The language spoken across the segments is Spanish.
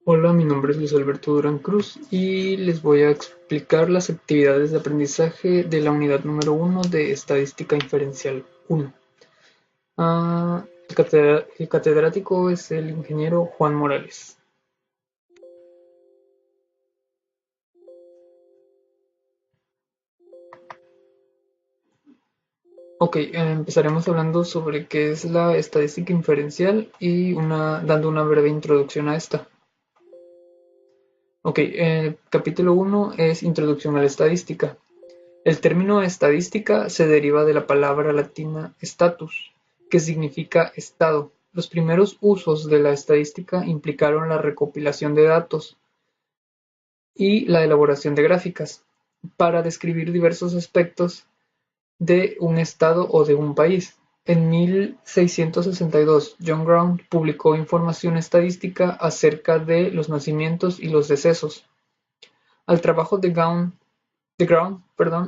Hola, mi nombre es Luis Alberto Durán Cruz y les voy a explicar las actividades de aprendizaje de la unidad número 1 de Estadística Inferencial 1. El catedrático es el ingeniero Juan Morales. Ok, empezaremos hablando sobre qué es la estadística inferencial y dando una breve introducción a esta. Ok, el capítulo 1 es Introducción a la Estadística. El término estadística se deriva de la palabra latina status, que significa estado. Los primeros usos de la estadística implicaron la recopilación de datos y la elaboración de gráficas para describir diversos aspectos de un estado o de un país. En 1662, John Brown publicó información estadística acerca de los nacimientos y los decesos. Al trabajo de Ground,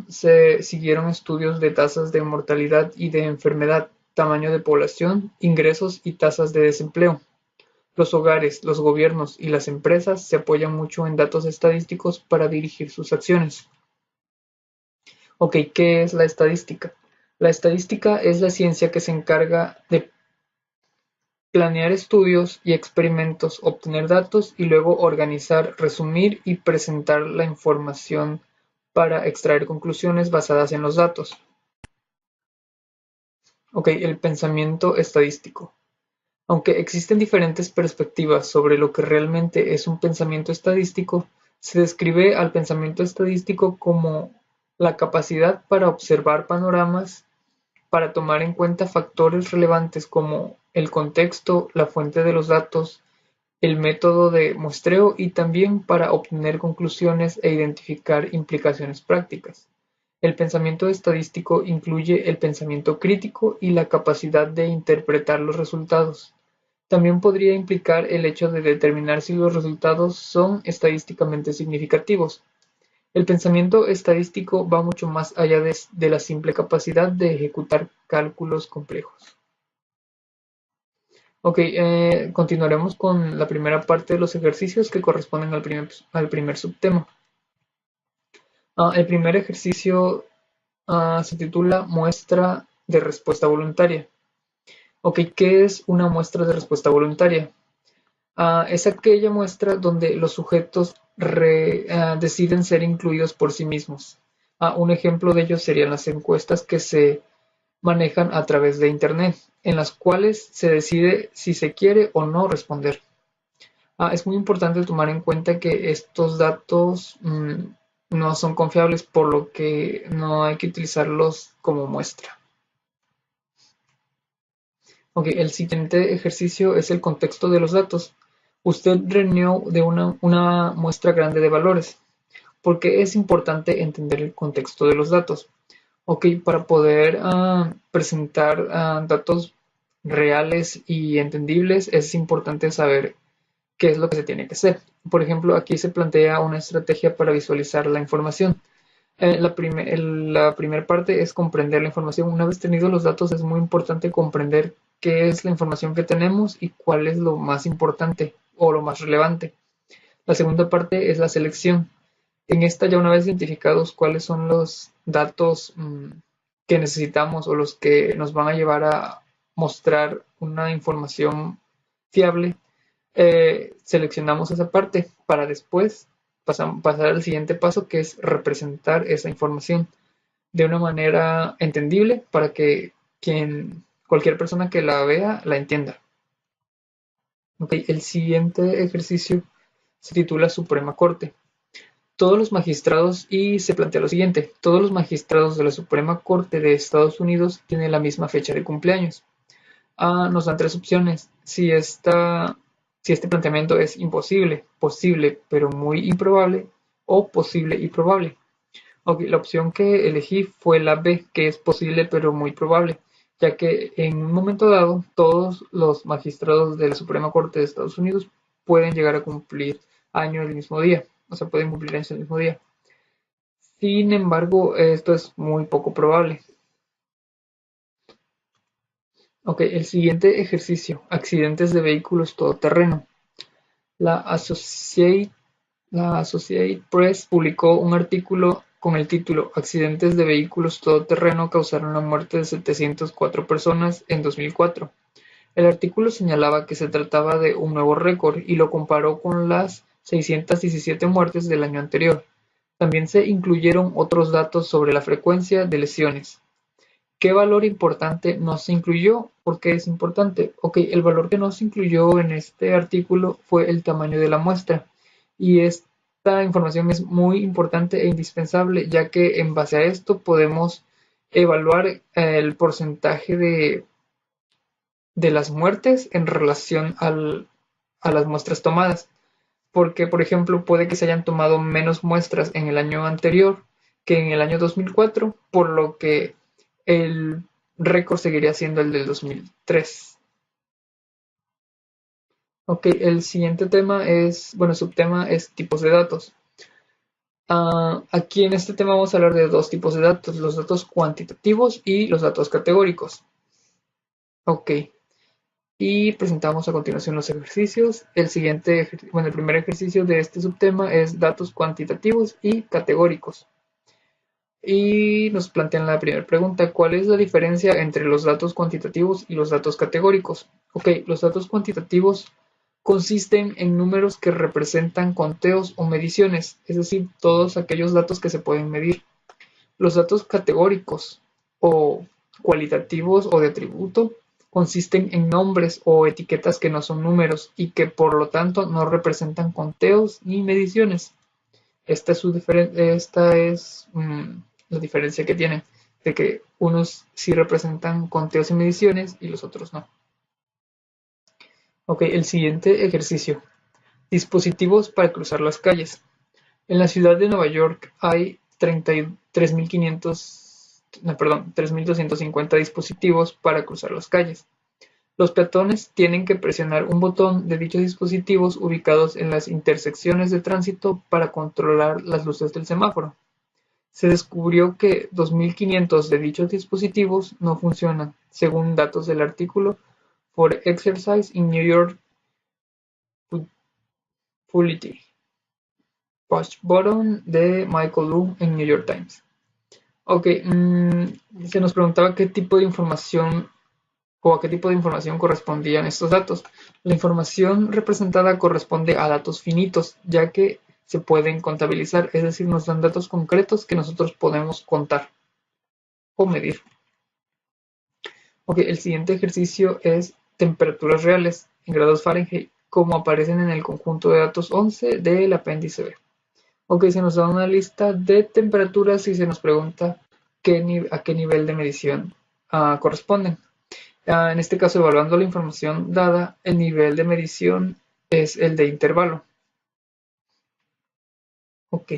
se siguieron estudios de tasas de mortalidad y de enfermedad, tamaño de población, ingresos y tasas de desempleo. Los hogares, los gobiernos y las empresas se apoyan mucho en datos estadísticos para dirigir sus acciones. Ok, ¿qué es la estadística? La estadística es la ciencia que se encarga de planear estudios y experimentos, obtener datos y luego organizar, resumir y presentar la información para extraer conclusiones basadas en los datos. Ok, el pensamiento estadístico. Aunque existen diferentes perspectivas sobre lo que realmente es un pensamiento estadístico, se describe al pensamiento estadístico como la capacidad para observar panoramas, para tomar en cuenta factores relevantes como el contexto, la fuente de los datos, el método de muestreo y también para obtener conclusiones e identificar implicaciones prácticas. El pensamiento estadístico incluye el pensamiento crítico y la capacidad de interpretar los resultados. También podría implicar el hecho de determinar si los resultados son estadísticamente significativos. El pensamiento estadístico va mucho más allá de la simple capacidad de ejecutar cálculos complejos. Ok, continuaremos con la primera parte de los ejercicios que corresponden al primer subtema. El primer ejercicio se titula Muestra de respuesta voluntaria. Ok, ¿qué es una muestra de respuesta voluntaria? Es aquella muestra donde los sujetos deciden ser incluidos por sí mismos. Un ejemplo de ello serían las encuestas que se manejan a través de Internet, en las cuales se decide si se quiere o no responder. Es muy importante tomar en cuenta que estos datos no son confiables, por lo que no hay que utilizarlos como muestra. Ok, el siguiente ejercicio es el contexto de los datos. Usted reunió de una muestra grande de valores. ¿Por qué es importante entender el contexto de los datos? Ok, para poder presentar datos reales y entendibles, es importante saber qué es lo que se tiene que hacer. Por ejemplo, aquí se plantea una estrategia para visualizar la información. La primera parte es comprender la información. Una vez tenidos los datos, es muy importante comprender qué es la información que tenemos y cuál es lo más importante o lo más relevante. La segunda parte es la selección. En esta, ya una vez identificados cuáles son los datos que necesitamos o los que nos van a llevar a mostrar una información fiable, seleccionamos esa parte para después pasar al siguiente paso, que es representar esa información de una manera entendible para que cualquier persona que la vea la entienda. Okay, el siguiente ejercicio se titula Suprema Corte. Todos los magistrados, y se plantea lo siguiente, todos los magistrados de la Suprema Corte de Estados Unidos tienen la misma fecha de cumpleaños. Nos dan tres opciones. Si este planteamiento es imposible, posible pero muy improbable, o posible y probable. Ok, la opción que elegí fue la B, que es posible pero muy probable, ya que en un momento dado todos los magistrados de la Suprema Corte de Estados Unidos pueden llegar a cumplir año el mismo día, o sea, pueden cumplir años el mismo día. Sin embargo, esto es muy poco probable. Ok, el siguiente ejercicio, accidentes de vehículos todoterreno. La Associated, la Associated Press publicó un artículo con el título "Accidentes de vehículos todoterreno causaron la muerte de 704 personas en 2004". El artículo señalaba que se trataba de un nuevo récord y lo comparó con las 617 muertes del año anterior. También se incluyeron otros datos sobre la frecuencia de lesiones. ¿Qué valor importante no se incluyó? ¿Por qué es importante? Ok, el valor que no se incluyó en este artículo fue el tamaño de la muestra. Y esta información es muy importante e indispensable, ya que en base a esto podemos evaluar el porcentaje de las muertes en relación a las muestras tomadas. Porque, por ejemplo, puede que se hayan tomado menos muestras en el año anterior que en el año 2004, por lo que el récord seguiría siendo el del 2003. Ok, el siguiente tema es, bueno, subtema es tipos de datos. Aquí en este tema vamos a hablar de dos tipos de datos, los datos cuantitativos y los datos categóricos. Ok, y presentamos a continuación los ejercicios. El primer ejercicio de este subtema es datos cuantitativos y categóricos. Y nos plantean la primera pregunta: ¿cuál es la diferencia entre los datos cuantitativos y los datos categóricos? Ok, los datos cuantitativos consisten en números que representan conteos o mediciones, es decir, todos aquellos datos que se pueden medir. Los datos categóricos o cualitativos o de atributo consisten en nombres o etiquetas que no son números y que por lo tanto no representan conteos ni mediciones. Esta es la diferencia que tienen, de que unos sí representan conteos y mediciones y los otros no. Ok, el siguiente ejercicio. Dispositivos para cruzar las calles. En la ciudad de Nueva York hay 3.250 dispositivos para cruzar las calles. Los peatones tienen que presionar un botón de dichos dispositivos ubicados en las intersecciones de tránsito para controlar las luces del semáforo. Se descubrió que 2.500 de dichos dispositivos no funcionan, según datos del artículo "For Exercise in New York Polity" Push Button de Michael Lu en New York Times. Ok, se nos preguntaba qué tipo de información o a qué tipo de información correspondían estos datos. La información representada corresponde a datos finitos, ya que se pueden contabilizar, es decir, nos dan datos concretos que nosotros podemos contar o medir. Ok, el siguiente ejercicio es temperaturas reales en grados Fahrenheit, como aparecen en el conjunto de datos 11 del apéndice B. Ok, se nos da una lista de temperaturas y se nos pregunta a qué nivel de medición corresponden. En este caso, evaluando la información dada, el nivel de medición es el de intervalo. Ok.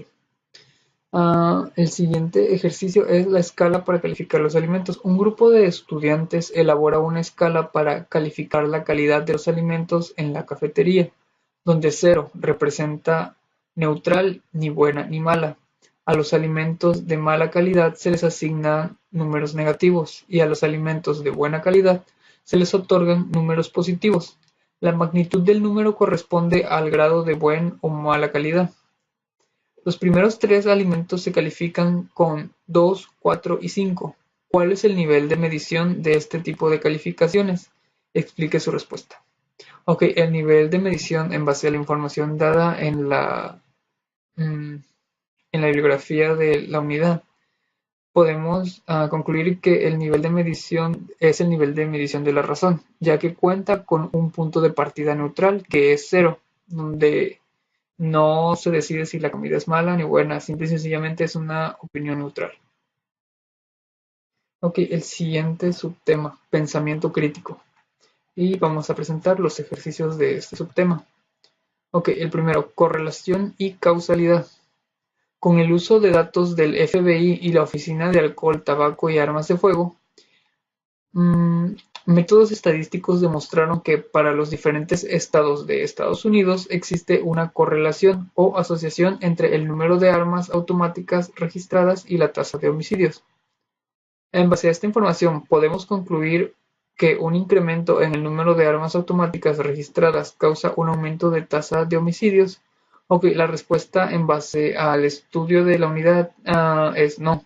El siguiente ejercicio es la escala para calificar los alimentos. Un grupo de estudiantes elabora una escala para calificar la calidad de los alimentos en la cafetería, donde 0 representa neutral, ni buena ni mala. A los alimentos de mala calidad se les asignan números negativos y a los alimentos de buena calidad se les otorgan números positivos. La magnitud del número corresponde al grado de buena o mala calidad. Los primeros tres alimentos se califican con 2, 4 y 5. ¿Cuál es el nivel de medición de este tipo de calificaciones? Explique su respuesta. Ok, el nivel de medición en base a la información dada en la bibliografía de la unidad. Podemos concluir que el nivel de medición es el nivel de medición de la razón, ya que cuenta con un punto de partida neutral que es 0, donde no se decide si la comida es mala ni buena, simple y sencillamente es una opinión neutral. Ok, el siguiente subtema, pensamiento crítico. Y vamos a presentar los ejercicios de este subtema. Ok, el primero, correlación y causalidad. Con el uso de datos del FBI y la Oficina de Alcohol, Tabaco y Armas de Fuego, métodos estadísticos demostraron que para los diferentes estados de Estados Unidos existe una correlación o asociación entre el número de armas automáticas registradas y la tasa de homicidios. En base a esta información, podemos concluir que un incremento en el número de armas automáticas registradas causa un aumento de tasa de homicidios? Ok, la respuesta en base al estudio de la unidad es no,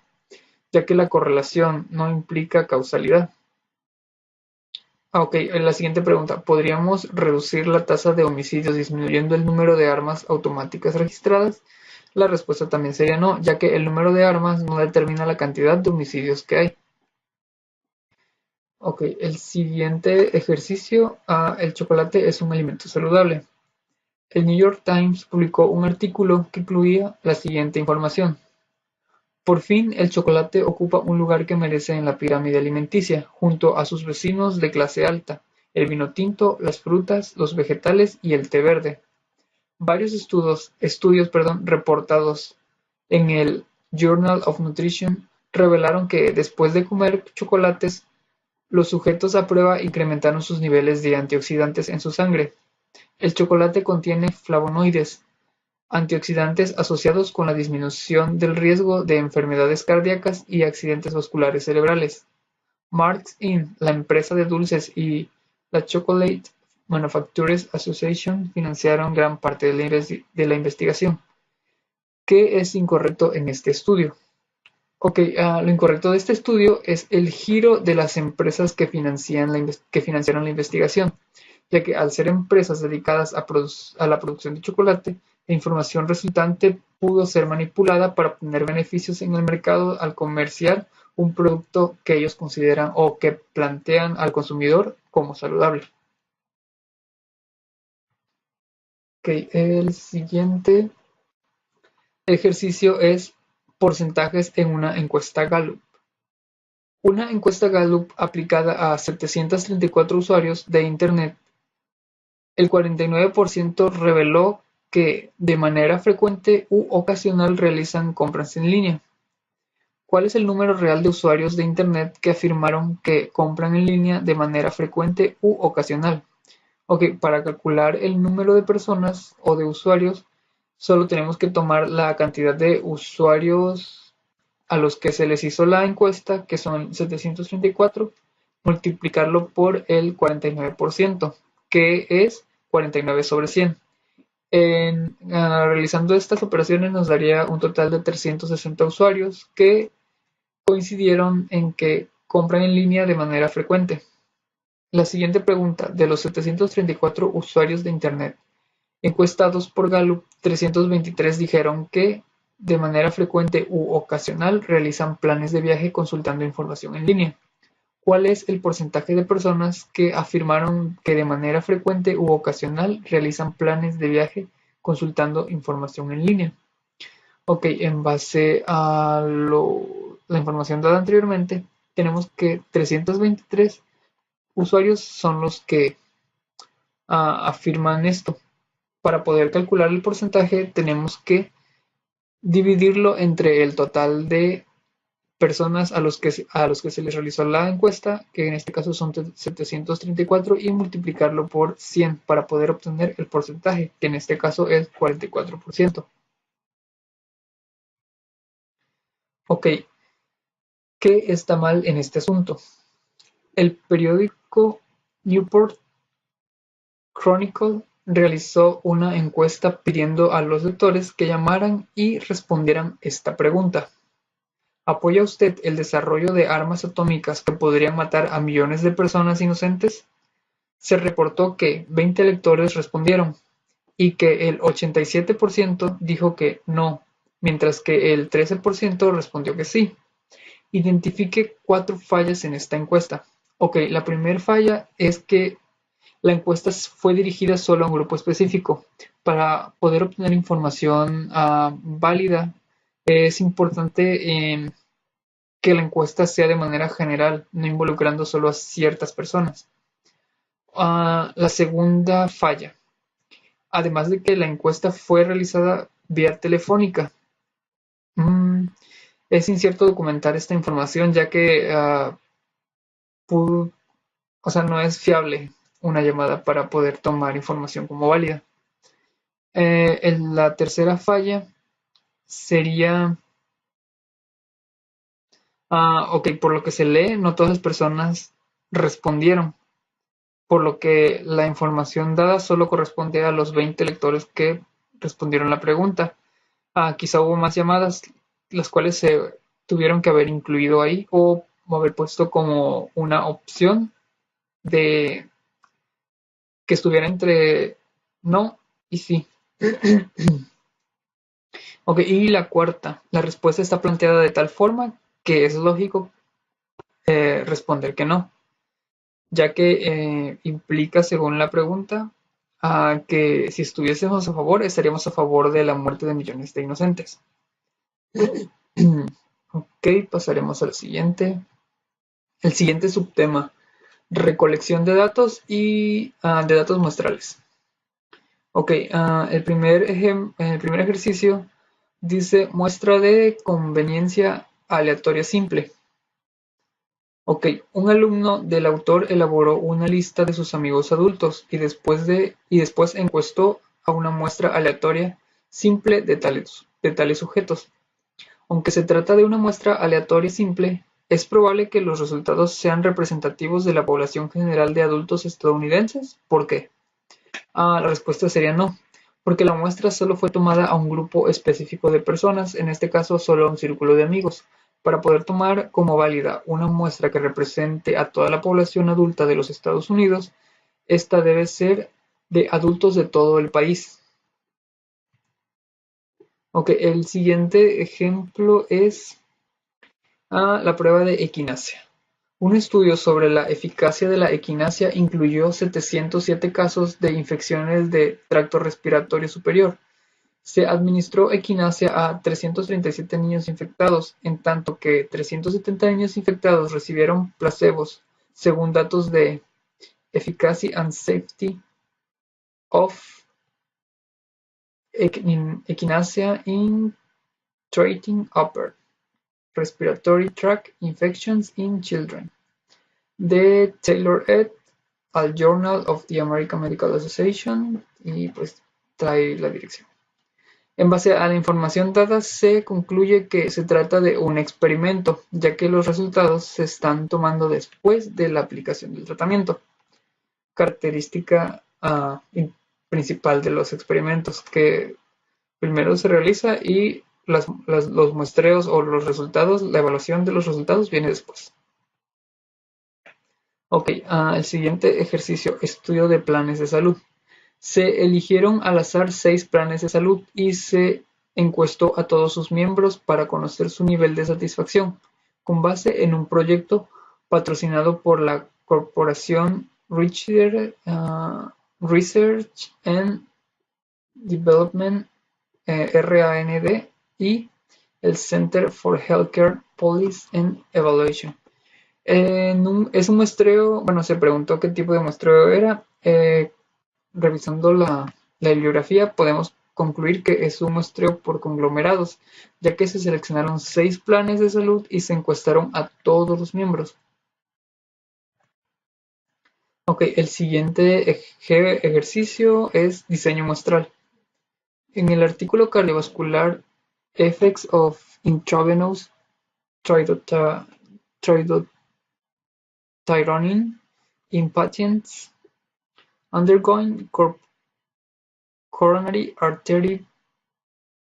ya que la correlación no implica causalidad. Ok, en la siguiente pregunta, ¿podríamos reducir la tasa de homicidios disminuyendo el número de armas automáticas registradas? La respuesta también sería no, ya que el número de armas no determina la cantidad de homicidios que hay. Ok, el siguiente ejercicio, el chocolate es un alimento saludable. El New York Times publicó un artículo que incluía la siguiente información. Por fin, el chocolate ocupa un lugar que merece en la pirámide alimenticia, junto a sus vecinos de clase alta, el vino tinto, las frutas, los vegetales y el té verde. Varios estudios reportados en el Journal of Nutrition revelaron que después de comer chocolates, los sujetos a prueba incrementaron sus niveles de antioxidantes en su sangre. El chocolate contiene flavonoides, antioxidantes asociados con la disminución del riesgo de enfermedades cardíacas y accidentes vasculares cerebrales. Marks Inc., la empresa de dulces, y la Chocolate Manufacturers Association financiaron gran parte de la investigación. ¿Qué es incorrecto en este estudio? Ok, lo incorrecto de este estudio es el giro de las empresas que financiaron la investigación, ya que al ser empresas dedicadas a la producción de chocolate, la información resultante pudo ser manipulada para obtener beneficios en el mercado al comerciar un producto que ellos consideran o que plantean al consumidor como saludable. Ok, el siguiente ejercicio es porcentajes en una encuesta Gallup. Una encuesta Gallup aplicada a 734 usuarios de Internet, el 49% reveló que de manera frecuente u ocasional realizan compras en línea. ¿Cuál es el número real de usuarios de Internet que afirmaron que compran en línea de manera frecuente u ocasional? Ok, para calcular el número de personas o de usuarios, solo tenemos que tomar la cantidad de usuarios a los que se les hizo la encuesta, que son 734, multiplicarlo por el 49%, que es 49 sobre 100. Realizando estas operaciones nos daría un total de 360 usuarios que coincidieron en que compran en línea de manera frecuente. La siguiente pregunta, de los 734 usuarios de Internet encuestados por Gallup, 323 dijeron que de manera frecuente u ocasional realizan planes de viaje consultando información en línea. ¿Cuál es el porcentaje de personas que afirmaron que de manera frecuente u ocasional realizan planes de viaje consultando información en línea? Ok, en base a la información dada anteriormente, tenemos que 323 usuarios son los que afirman esto. Para poder calcular el porcentaje, tenemos que dividirlo entre el total de personas a los que se les realizó la encuesta, que en este caso son 734, y multiplicarlo por 100 para poder obtener el porcentaje, que en este caso es 44%. Ok, ¿qué está mal en este asunto? El periódico Newport Chronicle realizó una encuesta pidiendo a los lectores que llamaran y respondieran esta pregunta. ¿Apoya usted el desarrollo de armas atómicas que podrían matar a millones de personas inocentes? Se reportó que 20 lectores respondieron y que el 87% dijo que no, mientras que el 13% respondió que sí. Identifique 4 fallas en esta encuesta. Ok, la primera falla es que la encuesta fue dirigida solo a un grupo específico. Para poder obtener información válida, es importante que la encuesta sea de manera general, no involucrando solo a ciertas personas. La segunda falla, además de que la encuesta fue realizada vía telefónica, es incierto documentar esta información ya que no es fiable una llamada para poder tomar información como válida. La tercera falla sería, ok, por lo que se lee, no todas las personas respondieron, por lo que la información dada solo corresponde a los 20 lectores que respondieron la pregunta. Quizá hubo más llamadas, las cuales se tuvieron que haber incluido ahí o haber puesto como una opción de que estuviera entre no y sí. Ok, y la cuarta, la respuesta está planteada de tal forma que es lógico responder que no, ya que implica, según la pregunta, que si estuviésemos a favor, estaríamos a favor de la muerte de millones de inocentes. Ok, pasaremos al siguiente. El siguiente subtema, recolección de datos y de datos muestrales. Ok, el primer ejercicio dice muestra de conveniencia aleatoria simple. Ok, un alumno del autor elaboró una lista de sus amigos adultos y después encuestó a una muestra aleatoria simple de tales sujetos. Aunque se trata de una muestra aleatoria simple, es probable que los resultados sean representativos de la población general de adultos estadounidenses. ¿Por qué? La respuesta sería no, porque la muestra solo fue tomada a un grupo específico de personas, en este caso solo a un círculo de amigos. Para poder tomar como válida una muestra que represente a toda la población adulta de los Estados Unidos, esta debe ser de adultos de todo el país. Ok, el siguiente ejemplo es la prueba de equinacia. Un estudio sobre la eficacia de la equinacia incluyó 707 casos de infecciones de tracto respiratorio superior. Se administró equinacia a 337 niños infectados, en tanto que 370 niños infectados recibieron placebos, según datos de Efficacy and Safety of Echinacea in Treating Upper Respiratory Tract Infections in Children, de Taylor et al Journal of the American Medical Association, y pues trae la dirección. En base a la información dada, se concluye que se trata de un experimento, ya que los resultados se están tomando después de la aplicación del tratamiento. Característica principal de los experimentos, que primero se realiza y los muestreos o los resultados, la evaluación de los resultados viene después. Ok, el siguiente ejercicio, estudio de planes de salud. Se eligieron al azar 6 planes de salud y se encuestó a todos sus miembros para conocer su nivel de satisfacción, con base en un proyecto patrocinado por la corporación Research and Development RAND y el Center for Healthcare Policy and Evaluation. Es un muestreo, bueno, se preguntó qué tipo de muestreo era. Revisando la bibliografía, podemos concluir que es un muestreo por conglomerados, ya que se seleccionaron 6 planes de salud y se encuestaron a todos los miembros. Ok, el siguiente ejercicio es diseño muestral. En el artículo cardiovascular Effects of Intravenous Tridotyrosine in Patients Undergoing Coronary Artery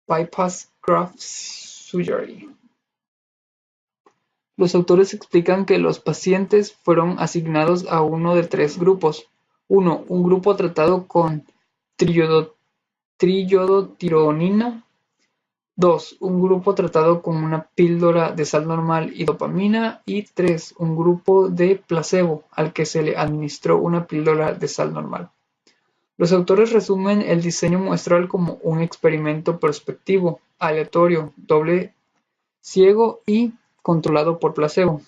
Bypass Graft Surgery. Los autores explican que los pacientes fueron asignados a uno de 3 grupos. 1. Un grupo tratado con triiodotironina. 2. Un grupo tratado con una píldora de sal normal y dopamina. Y 3. Un grupo de placebo al que se le administró una píldora de sal normal. Los autores resumen el diseño muestral como un experimento prospectivo, aleatorio, doble ciego y controlado por placebo.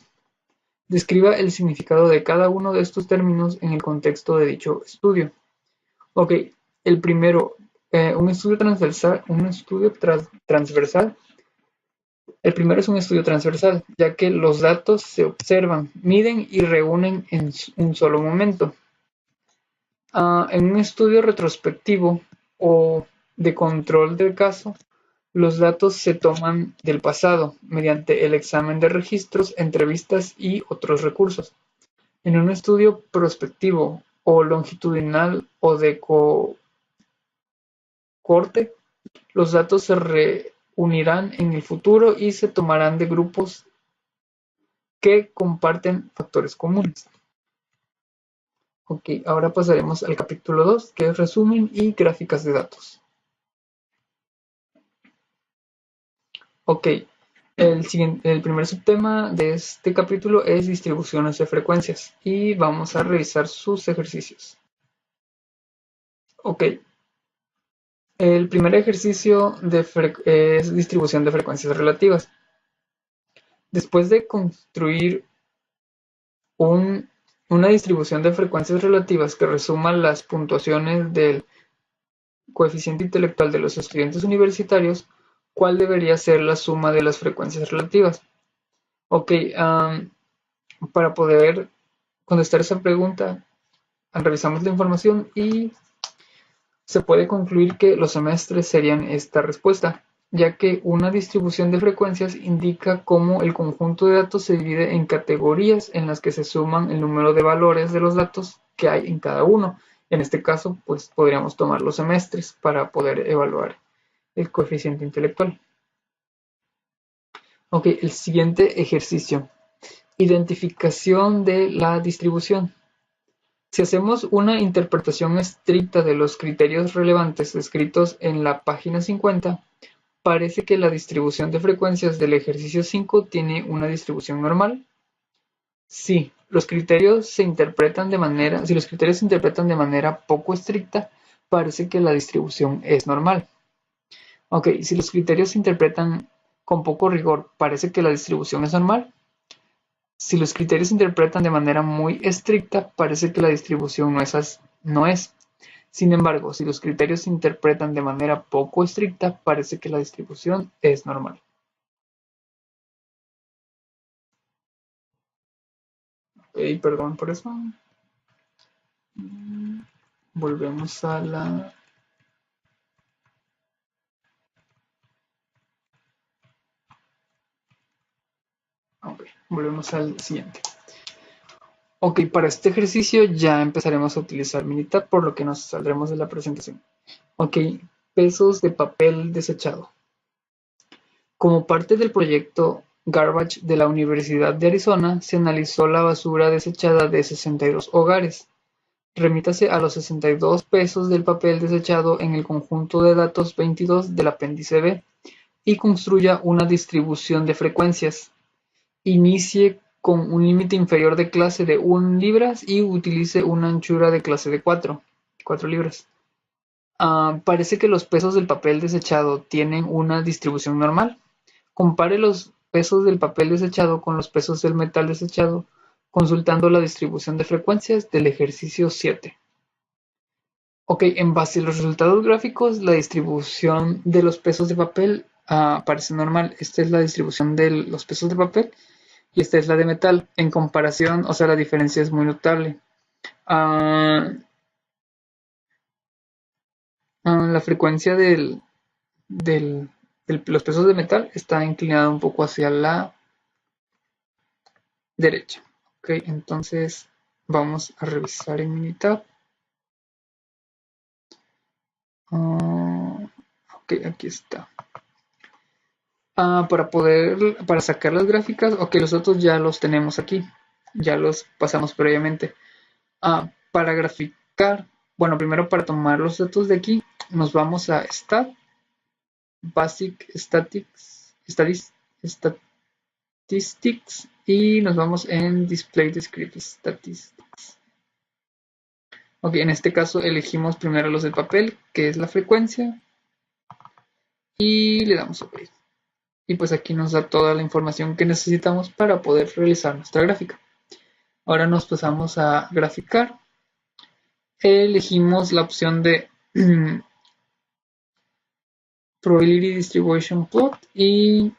Describa el significado de cada uno de estos términos en el contexto de dicho estudio. Ok, el primero, un estudio transversal. El primero es un estudio transversal, ya que los datos se observan, miden y reúnen en un solo momento. En un estudio retrospectivo o de control del caso, los datos se toman del pasado mediante el examen de registros, entrevistas y otros recursos. En un estudio prospectivo o longitudinal o de cohorte, los datos se reunirán en el futuro y se tomarán de grupos que comparten factores comunes. Ok, ahora pasaremos al capítulo 2, que es resumen y gráficas de datos. Ok, el primer subtema de este capítulo es distribuciones de frecuencias y vamos a revisar sus ejercicios. Ok, el primer ejercicio es distribución de frecuencias relativas. Después de construir una distribución de frecuencias relativas que resuma las puntuaciones del coeficiente intelectual de los estudiantes universitarios, ¿cuál debería ser la suma de las frecuencias relativas? Ok, para poder contestar esa pregunta, revisamos la información y se puede concluir que los semestres serían esta respuesta, ya que una distribución de frecuencias indica cómo el conjunto de datos se divide en categorías en las que se suman el número de valores de los datos que hay en cada uno. En este caso, pues podríamos tomar los semestres para poder evaluar el coeficiente intelectual. Ok, el siguiente ejercicio. Identificación de la distribución. Si hacemos una interpretación estricta de los criterios relevantes descritos en la página 50, parece que la distribución de frecuencias del ejercicio 5 tiene una distribución normal. Si los criterios se interpretan de manera poco estricta, parece que la distribución es normal. Ok, si los criterios se interpretan con poco rigor, parece que la distribución es normal. Si los criterios se interpretan de manera muy estricta, parece que la distribución no es. Sin embargo, si los criterios se interpretan de manera poco estricta, parece que la distribución es normal. Ok, perdón por eso. Volvemos a la... Ok, volvemos al siguiente. Ok, para este ejercicio ya empezaremos a utilizar Minitab, por lo que nos saldremos de la presentación. Ok, pesos de papel desechado. Como parte del proyecto Garbage de la Universidad de Arizona, se analizó la basura desechada de 62 hogares. Remítase a los 62 pesos del papel desechado en el conjunto de datos 22 del apéndice B y construya una distribución de frecuencias. Inicie con un límite inferior de clase de 1 libras y utilice una anchura de clase de 4 libras. Parece que los pesos del papel desechado tienen una distribución normal. Compare los pesos del papel desechado con los pesos del metal desechado, consultando la distribución de frecuencias del ejercicio 7. Ok, en base a los resultados gráficos, la distribución de los pesos de papel parece normal. Esta es la distribución de los pesos de papel y esta es la de metal. En comparación, o sea, la diferencia es muy notable. La frecuencia de los pesos de metal está inclinada un poco hacia la derecha. Ok, entonces vamos a revisar en Minitab. Ok, aquí está. Para sacar las gráficas, ok, los datos ya los tenemos aquí, ya los pasamos previamente. Para graficar, bueno, primero para tomar los datos de aquí, nos vamos a Stat, Basic Statistics y nos vamos en Display Descriptive Statistics. Ok, en este caso elegimos primero los del papel, que es la frecuencia, y le damos OK. Y pues aquí nos da toda la información que necesitamos para poder realizar nuestra gráfica. Ahora nos pasamos a graficar. Elegimos la opción de Probability Distribution Plot y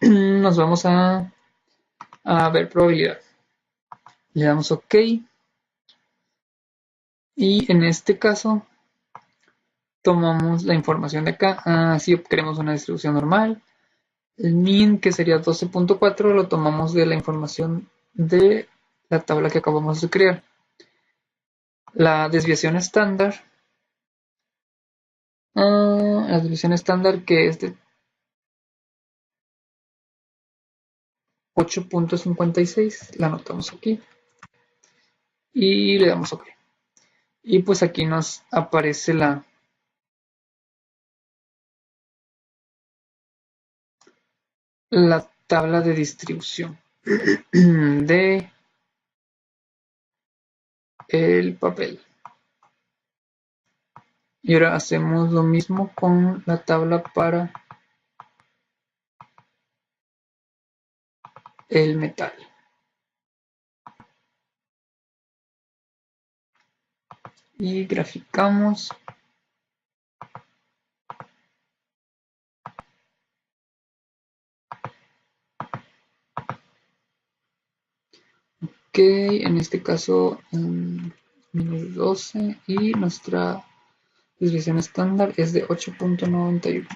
nos vamos a ver probabilidad. Le damos OK. Y en este caso tomamos la información de acá. Si queremos una distribución normal. El min, que sería 12.4, lo tomamos de la información de la tabla que acabamos de crear. La desviación estándar, que es de 8.56, la anotamos aquí y le damos OK. Y pues aquí nos aparece la tabla de distribución de el papel. Y ahora hacemos lo mismo con la tabla para el metal. Y graficamos. Ok, en este caso menos 12 y nuestra desviación estándar es de 8.91.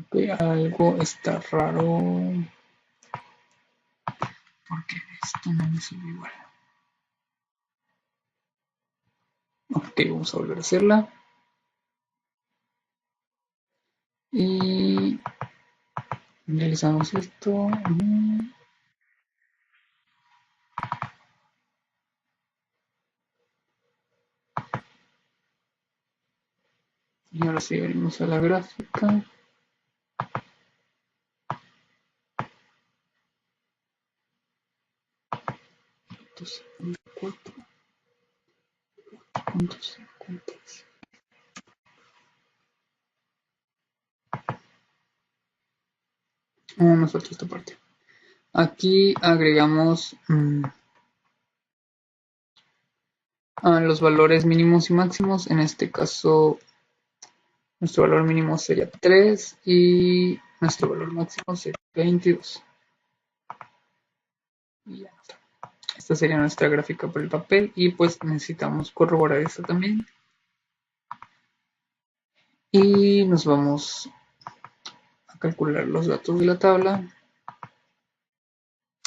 Ok, algo está raro porque esto no me sube igual. Ok, vamos a volver a hacerla. Y realizamos esto. Y ahora sí venimos a la gráfica. Entonces, 4.56. Nos falta esta parte. Aquí agregamos a los valores mínimos y máximos. En este caso, nuestro valor mínimo sería 3 y nuestro valor máximo sería 22. Y ya está. Esta sería nuestra gráfica por el papel y pues necesitamos corroborar esto también. Y nos vamos a calcular los datos de la tabla.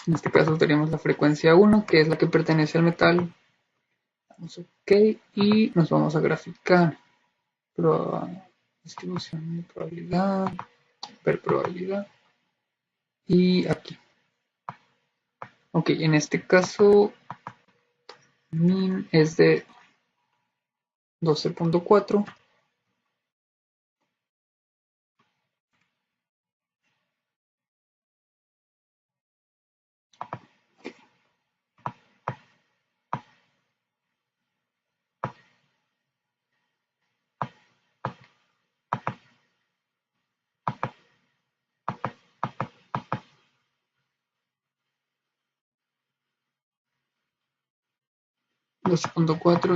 En este caso tenemos la frecuencia 1, que es la que pertenece al metal. Damos OK y nos vamos a graficar. Distribución de probabilidad, ver probabilidad. Y aquí. Ok, en este caso min es de 12.4.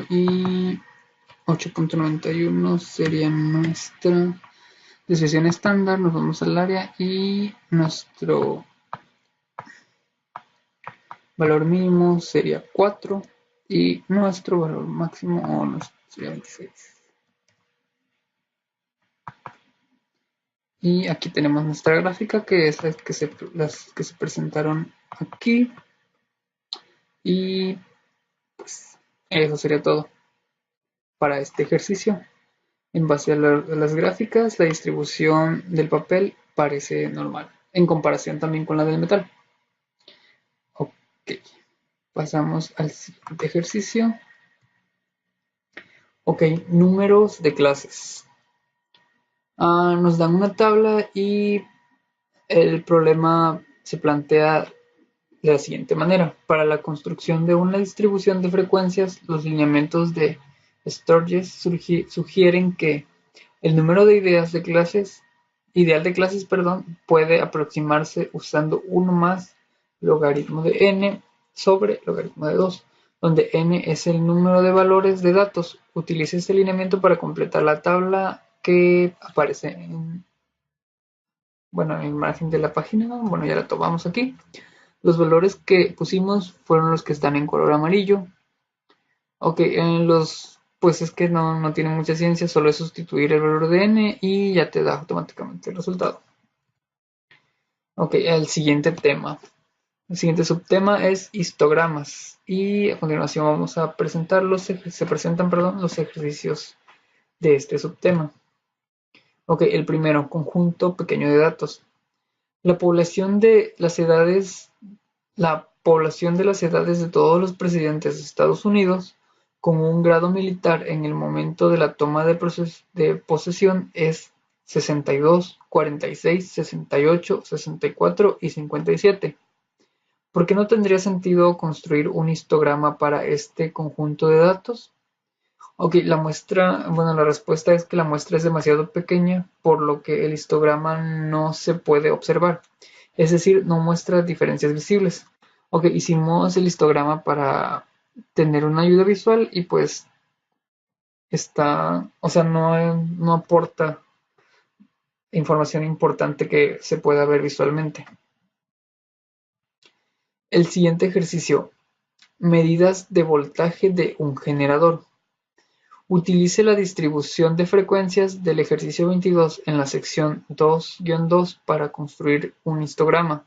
Y 8.91 sería nuestra desviación estándar. Nos vamos al área y nuestro valor mínimo sería 4 y nuestro valor máximo sería 26. Y aquí tenemos nuestra gráfica, que es las que se presentaron aquí. Y pues eso sería todo para este ejercicio. En base a las gráficas, la distribución del papel parece normal, en comparación también con la del metal. Ok, pasamos al siguiente ejercicio. Ok, números de clases. Nos dan una tabla y el problema se plantea de la siguiente manera. Para la construcción de una distribución de frecuencias, los lineamientos de Sturges sugieren que el número de ideal de clases, puede aproximarse usando 1 más logaritmo de n sobre logaritmo de 2, donde n es el número de valores de datos. Utilice este lineamiento para completar la tabla que aparece en el margen de la página. Bueno, ya la tomamos aquí. Los valores que pusimos fueron los que están en color amarillo. Ok, en los, pues es que no tiene mucha ciencia, solo es sustituir el valor de n y ya te da automáticamente el resultado. Ok, el siguiente tema. El siguiente subtema es histogramas. Y a continuación vamos a presentar se presentan, perdón, los ejercicios de este subtema. Ok, el primero, conjunto pequeño de datos. La población de las edades, la población de las edades de todos los presidentes de Estados Unidos con un grado militar en el momento de la toma de posesión es 62, 46, 68, 64 y 57. ¿Por qué no tendría sentido construir un histograma para este conjunto de datos? Ok, la respuesta es que la muestra es demasiado pequeña, por lo que el histograma no se puede observar. Es decir, no muestra diferencias visibles. Ok, hicimos el histograma para tener una ayuda visual y pues o sea, no aporta información importante que se pueda ver visualmente. El siguiente ejercicio, medidas de voltaje de un generador. Utilice la distribución de frecuencias del ejercicio 22 en la sección 2-2 para construir un histograma.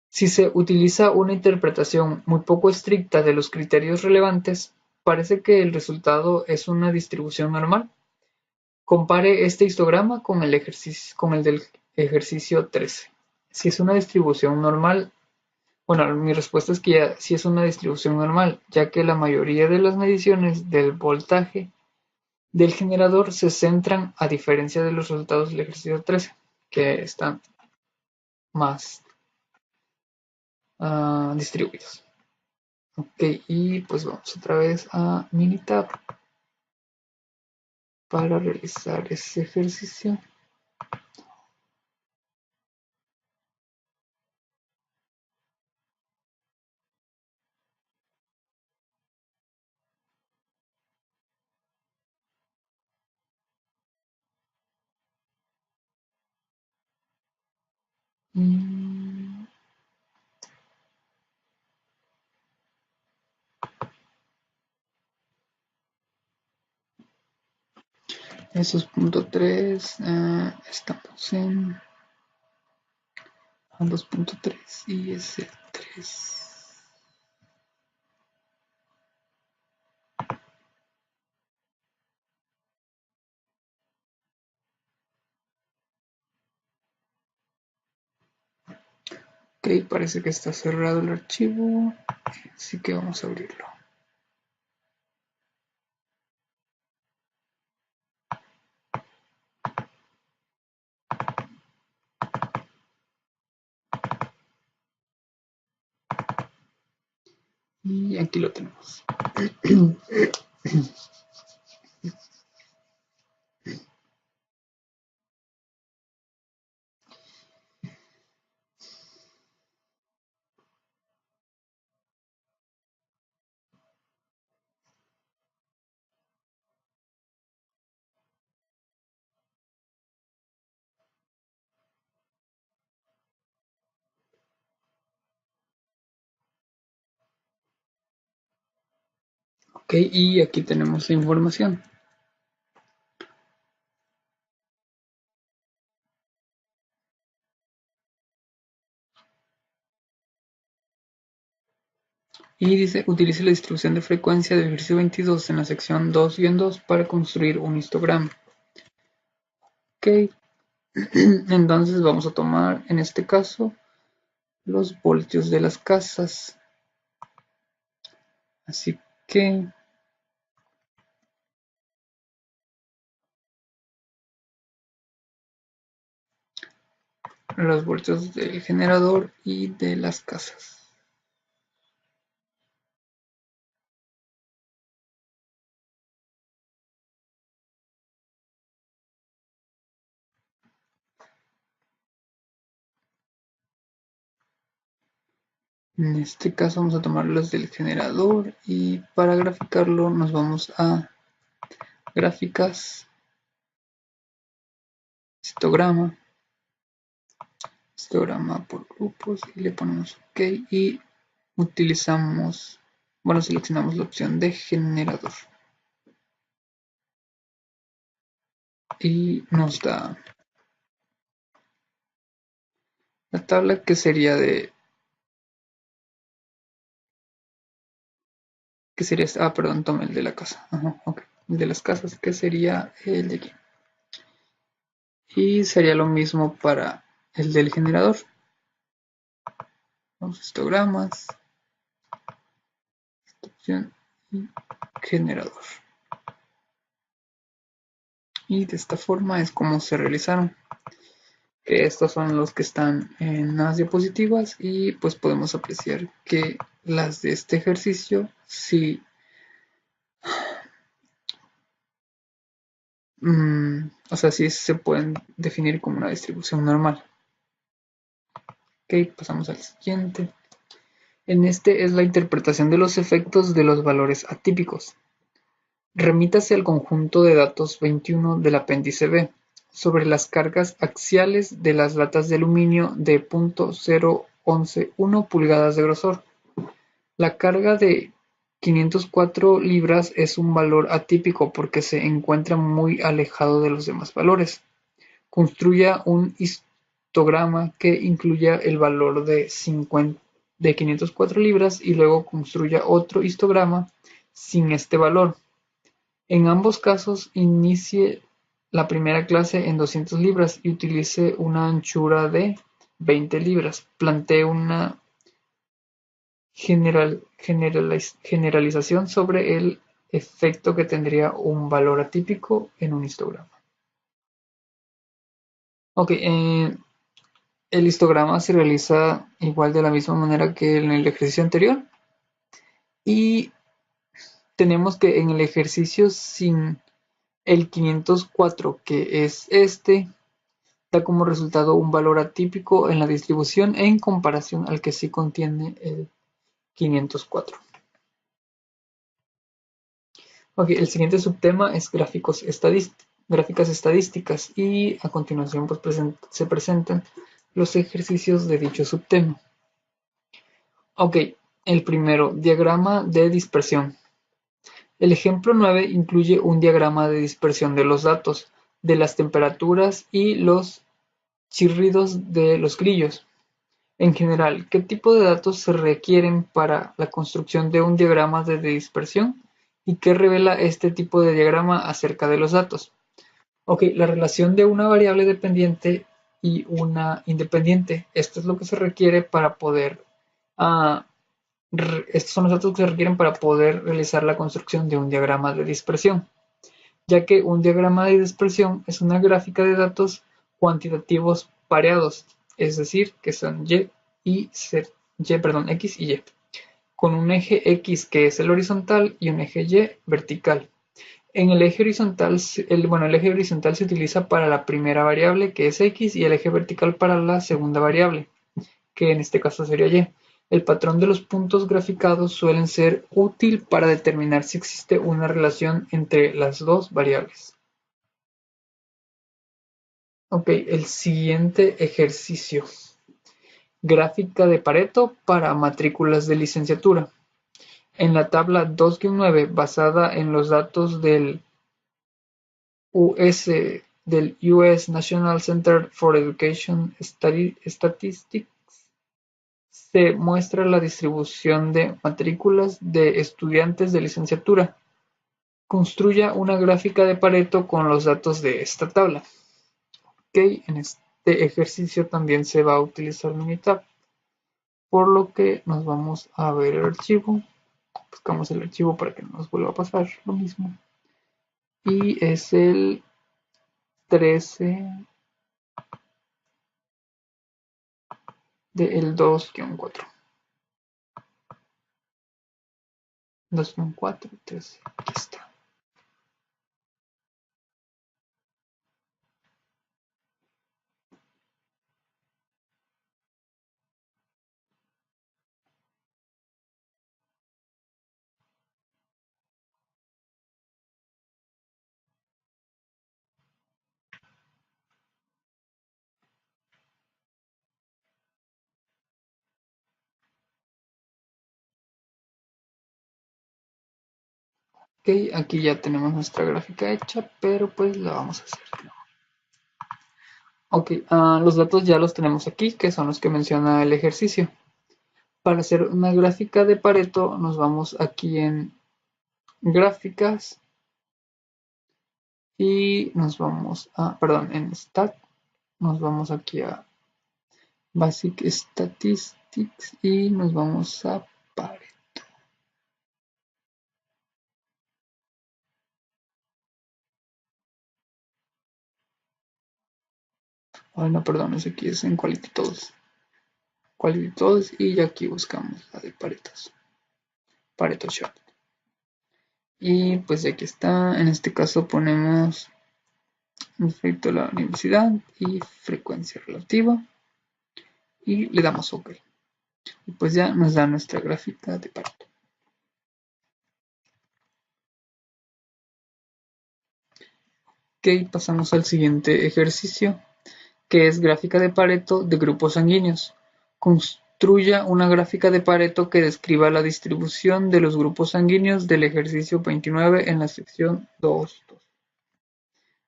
Si se utiliza una interpretación muy poco estricta de los criterios relevantes, parece que el resultado es una distribución normal. Compare este histograma con el del ejercicio 13. Si es una distribución normal, bueno, mi respuesta es que ya sí es una distribución normal, ya que la mayoría de las mediciones del voltaje del generador se centran, a diferencia de los resultados del ejercicio 13, que están más distribuidos. Ok, y pues vamos otra vez a Minitab para realizar ese ejercicio. Mm, Esos punto 3, estamos en 2.3 y es el 3. Ok, parece que está cerrado el archivo, así que vamos a abrirlo. Y aquí lo tenemos. Ok, y aquí tenemos la información. Y dice, utilice la distribución de frecuencia del ejercicio 22 en la sección 2-2 para construir un histograma. Ok, entonces vamos a tomar en este caso los voltios de las casas. Así que los voltios del generador y de las casas. En este caso vamos a tomar los del generador y para graficarlo nos vamos a gráficas, histograma, histograma por grupos y le ponemos OK y utilizamos, bueno, seleccionamos la opción de generador y nos da la tabla que sería perdón, tome el de la casa. Ajá, ok. El de las casas, que sería el de aquí. Y sería lo mismo para el del generador. Los histogramas, opción y generador. Y de esta forma es como se realizaron. Que estos son los que están en las diapositivas y pues podemos apreciar que las de este ejercicio sí, o sea, sí se pueden definir como una distribución normal. Ok, pasamos al siguiente. En este es la interpretación de los efectos de los valores atípicos. Remítase al conjunto de datos 21 del apéndice B sobre las cargas axiales de las latas de aluminio de 0.0111 pulgadas de grosor. La carga de 504 libras es un valor atípico porque se encuentra muy alejado de los demás valores. Construya un histograma que incluya el valor de 504 libras y luego construya otro histograma sin este valor. En ambos casos, inicie la primera clase en 200 libras y utilice una anchura de 20 libras. Plantee una generalización sobre el efecto que tendría un valor atípico en un histograma. Ok, el histograma se realiza igual de la misma manera que en el ejercicio anterior y tenemos que en el ejercicio sin el 504, que es este, da como resultado un valor atípico en la distribución en comparación al que sí contiene el 504. Ok, el siguiente subtema es gráficas estadísticas y a continuación pues, se presentan los ejercicios de dicho subtema. Ok, el primero, diagrama de dispersión. El ejemplo 9 incluye un diagrama de dispersión de los datos, de las temperaturas y los chirridos de los grillos. En general, ¿qué tipo de datos se requieren para la construcción de un diagrama de dispersión? ¿Y qué revela este tipo de diagrama acerca de los datos? Ok, la relación de una variable dependiente y una independiente. Esto es lo que se requiere para poder ah, estos son los datos que se requieren para poder realizar la construcción de un diagrama de dispersión, ya que un diagrama de dispersión es una gráfica de datos cuantitativos pareados, es decir, que son X y Y, con un eje X que es el horizontal y un eje Y vertical. En el eje horizontal, el eje horizontal se utiliza para la primera variable, que es X, y el eje vertical para la segunda variable, que en este caso sería Y. El patrón de los puntos graficados suelen ser útil para determinar si existe una relación entre las dos variables. Ok, el siguiente ejercicio. Gráfica de Pareto para matrículas de licenciatura. En la tabla 2-9, basada en los datos del US National Center for Education Statistics, se muestra la distribución de matrículas de estudiantes de licenciatura. Construya una gráfica de Pareto con los datos de esta tabla. Ok, en este ejercicio también se va a utilizar Minitab, por lo que nos vamos a ver el archivo. Buscamos el archivo para que no nos vuelva a pasar lo mismo. Y es el 13 del 2-4. 2-4, 13. Aquí está. Ok, aquí ya tenemos nuestra gráfica hecha, pero pues la vamos a hacer. Ok, los datos ya los tenemos aquí, que son los que menciona el ejercicio. Para hacer una gráfica de Pareto, nos vamos aquí en gráficas y nos vamos a, perdón, en stat, nos vamos aquí a basic statistics y nos vamos a Pareto. Ay, no, perdón, ese aquí es en Quality Tools. Quality Tools y aquí buscamos la de Paretos. Pareto Chart. Y pues aquí está, en este caso ponemos efecto de la universidad y frecuencia relativa y le damos OK. Y pues ya nos da nuestra gráfica de Pareto. Ok, pasamos al siguiente ejercicio, que es gráfica de Pareto de grupos sanguíneos. Construya una gráfica de Pareto que describa la distribución de los grupos sanguíneos del ejercicio 29 en la sección 2.2.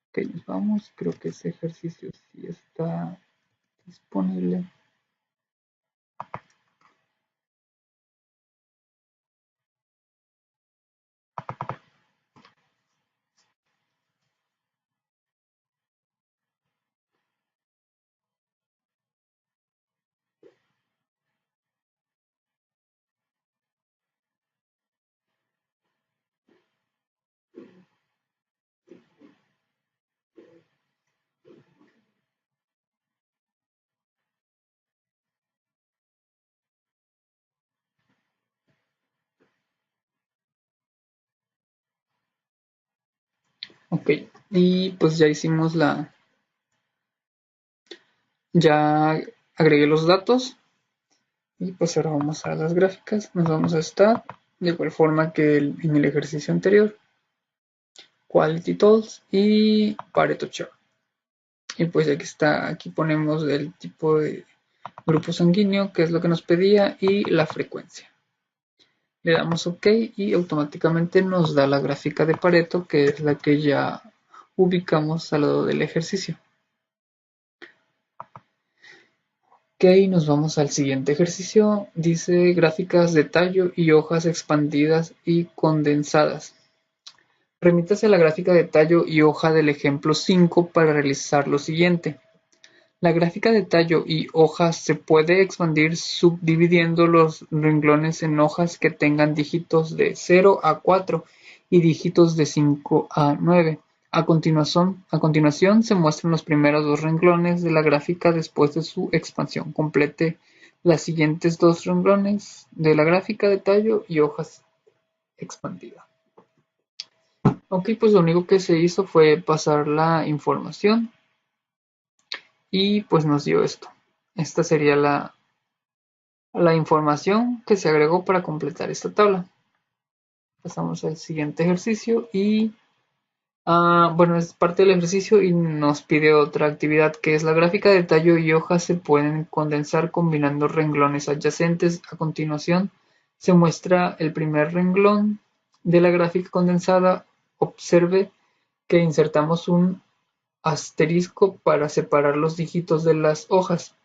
Ok, nos vamos. Creo que ese ejercicio sí está disponible. Ok, y pues ya hicimos ya agregué los datos y pues ahora vamos a las gráficas, nos vamos a estar de igual forma que en el ejercicio anterior, Quality Tools y Pareto Chart. Y pues aquí está, aquí ponemos el tipo de grupo sanguíneo, que es lo que nos pedía, y la frecuencia. Le damos OK y automáticamente nos da la gráfica de Pareto, que es la que ya ubicamos al lado del ejercicio. Ok, nos vamos al siguiente ejercicio. Dice gráficas de tallo y hojas expandidas y condensadas. Remítase a la gráfica de tallo y hoja del ejemplo 5 para realizar lo siguiente. La gráfica de tallo y hojas se puede expandir subdividiendo los renglones en hojas que tengan dígitos de 0 a 4 y dígitos de 5 a 9. A continuación se muestran los primeros dos renglones de la gráfica después de su expansión. Complete las siguientes dos renglones de la gráfica de tallo y hojas expandida. Ok, pues lo único que se hizo fue pasar la información y pues nos dio esto. Esta sería la información que se agregó para completar esta tabla. Pasamos al siguiente ejercicio y bueno, es parte del ejercicio y nos pide otra actividad que es la gráfica de tallo y hojas se pueden condensar combinando renglones adyacentes. A continuación se muestra el primer renglón de la gráfica condensada. Observe que insertamos un asterisco para separar los dígitos de las hojas,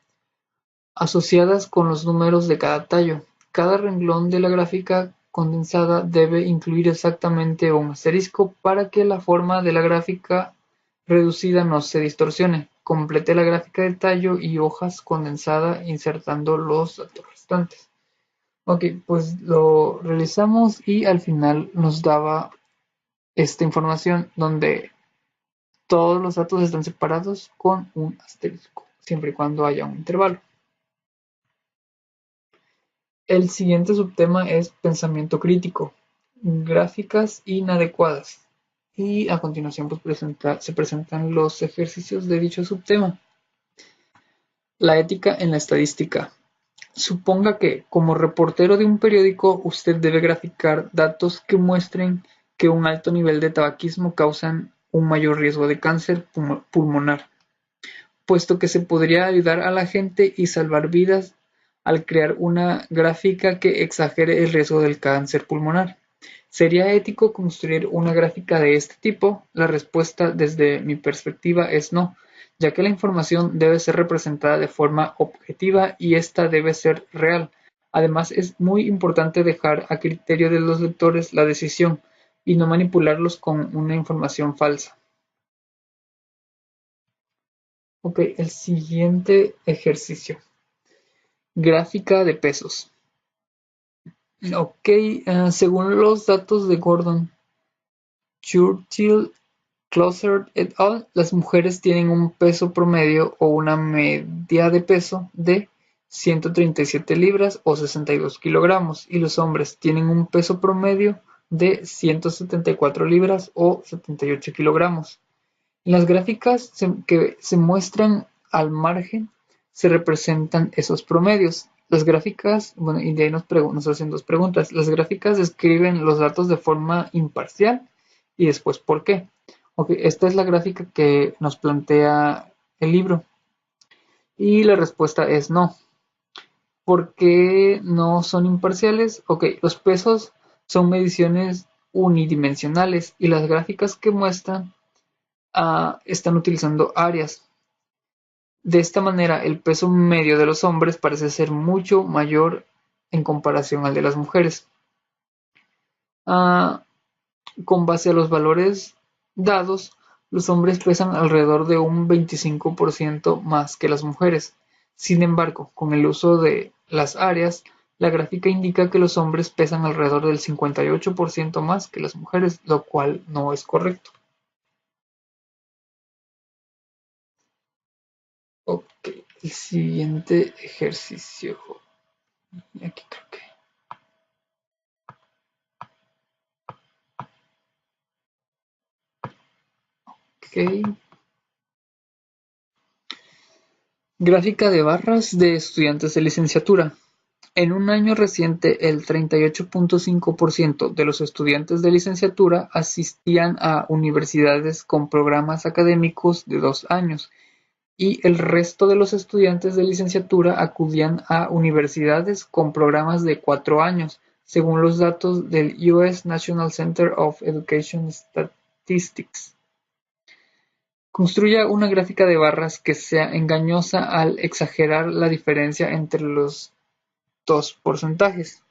asociadas con los números de cada tallo. Cada renglón de la gráfica condensada debe incluir exactamente un asterisco para que la forma de la gráfica reducida no se distorsione. Complete la gráfica de tallo y hojas condensada insertando los datos restantes. Ok, pues lo realizamos y al final nos daba esta información donde todos los datos están separados con un asterisco, siempre y cuando haya un intervalo. El siguiente subtema es pensamiento crítico, gráficas inadecuadas. Y a continuación pues se presentan los ejercicios de dicho subtema. La ética en la estadística. Suponga que, como reportero de un periódico, usted debe graficar datos que muestren que un alto nivel de tabaquismo causan un mayor riesgo de cáncer pulmonar, puesto que se podría ayudar a la gente y salvar vidas al crear una gráfica que exagere el riesgo del cáncer pulmonar. ¿Sería ético construir una gráfica de este tipo? La respuesta desde mi perspectiva es no, ya que la información debe ser representada de forma objetiva y esta debe ser real. Además, es muy importante dejar a criterio de los lectores la decisión y no manipularlos con una información falsa. Ok, el siguiente ejercicio. Gráfica de pesos. Ok, según los datos de Gordon Churchill Closer et al., las mujeres tienen un peso promedio o una media de peso de 137 libras o 62 kilogramos y los hombres tienen un peso promedio de 174 libras o 78 kilogramos. En las gráficas que se muestran al margen se representan esos promedios. Las gráficas, bueno, y de ahí nos hacen dos preguntas. Las gráficas describen los datos de forma imparcial y después ¿por qué? Ok, esta es la gráfica que nos plantea el libro y la respuesta es no. ¿Por qué no son imparciales? Ok, los pesos son mediciones unidimensionales y las gráficas que muestran están utilizando áreas. De esta manera, el peso medio de los hombres parece ser mucho mayor en comparación al de las mujeres. Ah, con base a los valores dados, los hombres pesan alrededor de un 25% más que las mujeres. Sin embargo, con el uso de las áreas, la gráfica indica que los hombres pesan alrededor del 58% más que las mujeres, lo cual no es correcto. Ok, el siguiente ejercicio. Aquí creo que. Ok. Gráfica de barras de estudiantes de licenciatura. En un año reciente, el 38.5% de los estudiantes de licenciatura asistían a universidades con programas académicos de 2 años y el resto de los estudiantes de licenciatura acudían a universidades con programas de 4 años, según los datos del US National Center of Education Statistics. Construya una gráfica de barras que sea engañosa al exagerar la diferencia entre los dos porcentajes.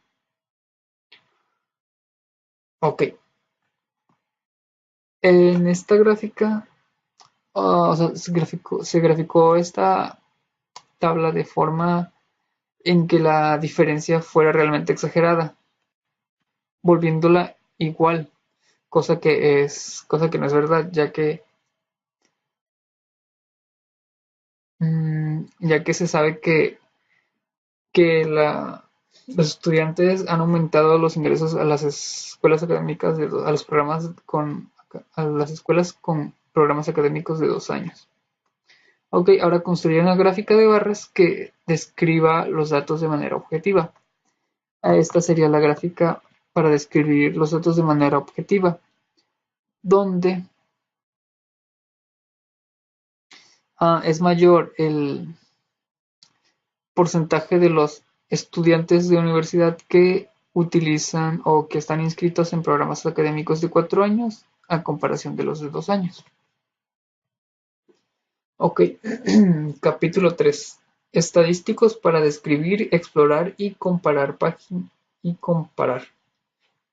Ok, en esta gráfica, o sea, se graficó esta tabla de forma en que la diferencia fuera realmente exagerada, volviéndola igual, cosa que no es verdad, ya que se sabe que los estudiantes han aumentado los ingresos a las escuelas académicas, a los programas a las escuelas con programas académicos de 2 años. Ok, ahora construye una gráfica de barras que describa los datos de manera objetiva. Esta sería la gráfica para describir los datos de manera objetiva, donde es mayor el porcentaje de los estudiantes de universidad que utilizan o que están inscritos en programas académicos de 4 años a comparación de los de 2 años. Ok, capítulo 3. Estadísticos para describir, explorar y comparar.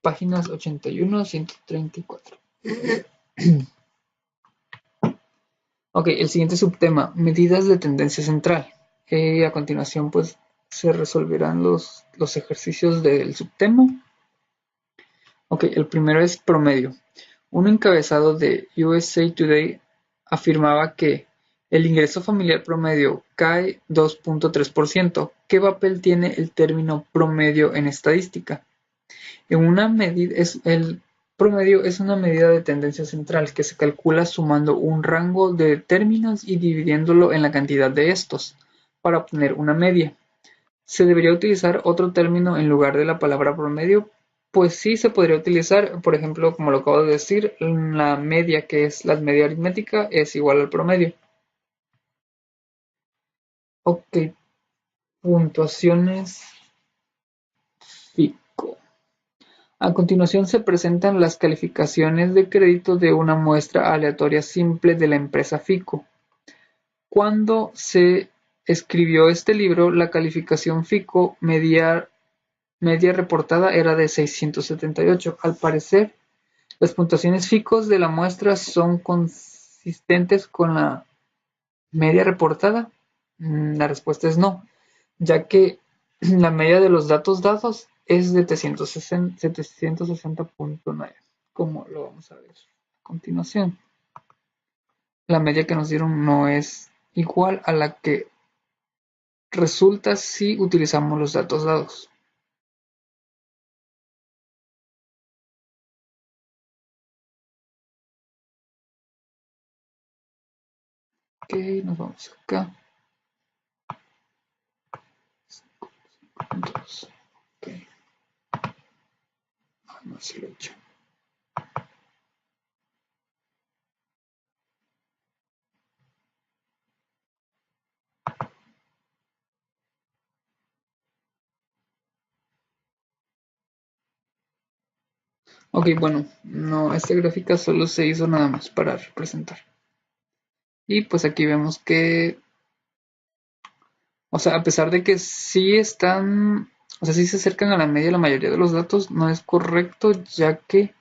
Páginas 81 a 134. Ok, el siguiente subtema, medidas de tendencia central. A continuación, pues, se resolverán los ejercicios del subtema. Ok, el primero es promedio. Un encabezado de USA Today afirmaba que el ingreso familiar promedio cae 2.3%. ¿Qué papel tiene el término promedio en estadística? El promedio es una medida de tendencia central que se calcula sumando un rango de términos y dividiéndolo en la cantidad de estos, para obtener una media. ¿Se debería utilizar otro término en lugar de la palabra promedio? Pues sí se podría utilizar, por ejemplo, como lo acabo de decir, la media, que es la media aritmética, es igual al promedio. Ok, puntuaciones FICO. A continuación se presentan las calificaciones de crédito de una muestra aleatoria simple de la empresa FICO. Cuando se escribió este libro, la calificación FICO media reportada era de 678. Al parecer, las puntuaciones FICO de la muestra son consistentes con la media reportada. La respuesta es no, ya que la media de los datos dados es de 760.9, como lo vamos a ver a continuación. La media que nos dieron no es igual a la que resulta si utilizamos los datos dados. Ok, nos vamos acá. 2. Ok, vamos a lo hecho. Ok, bueno, no, esta gráfica solo se hizo nada más para representar. Y pues aquí vemos que, o sea, a pesar de que sí están, o sea, sí se acercan a la media la mayoría de los datos, no es correcto, ya que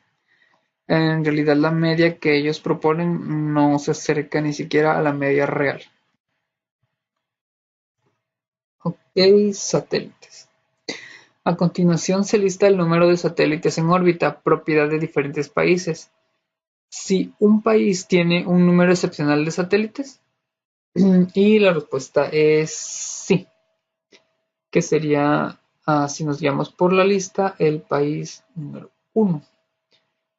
en realidad la media que ellos proponen no se acerca ni siquiera a la media real. Ok, satélites. A continuación se lista el número de satélites en órbita, propiedad de diferentes países. Si un país tiene un número excepcional de satélites, y la respuesta es sí, que sería, si nos guiamos por la lista, el país número 1.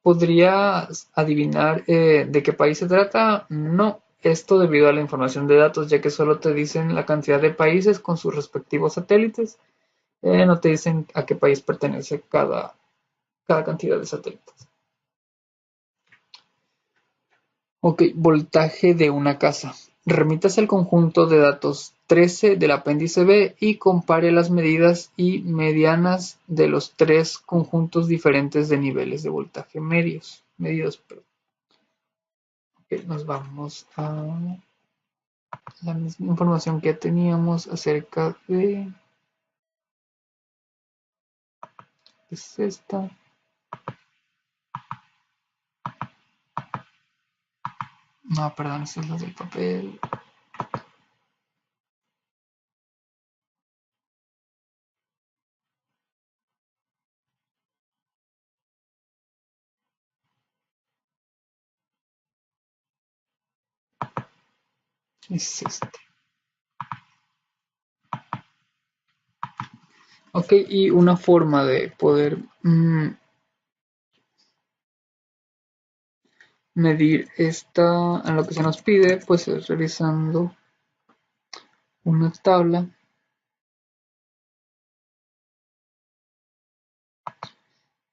¿Podrías adivinar de qué país se trata? No, esto debido a la información de datos, ya que solo te dicen la cantidad de países con sus respectivos satélites, no te dicen a qué país pertenece cada cantidad de satélites. Ok, voltaje de una casa. Remítase al conjunto de datos 13 del apéndice B y compare las medidas y medianas de los tres conjuntos diferentes de niveles de voltaje medidos. Ok, nos vamos a la misma información que teníamos acerca de... Es esta. No, perdón, esta es la del papel. Es este. Ok, y una forma de poder medir esta, en lo que se nos pide, pues es realizando una tabla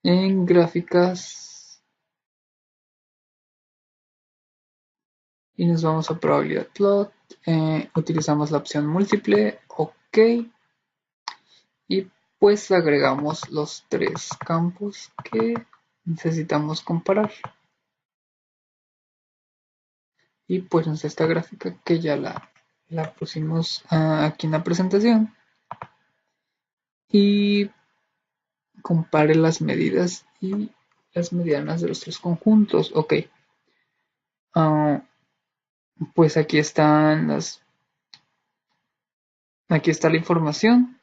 en gráficas y nos vamos a probabilidad plot. Utilizamos la opción múltiple, ok, y pues agregamos los tres campos que necesitamos comparar. Y pues nos da esta gráfica que ya la pusimos aquí en la presentación. Y compare las medidas y las medianas de los tres conjuntos. Ok. Ah, pues aquí está la información.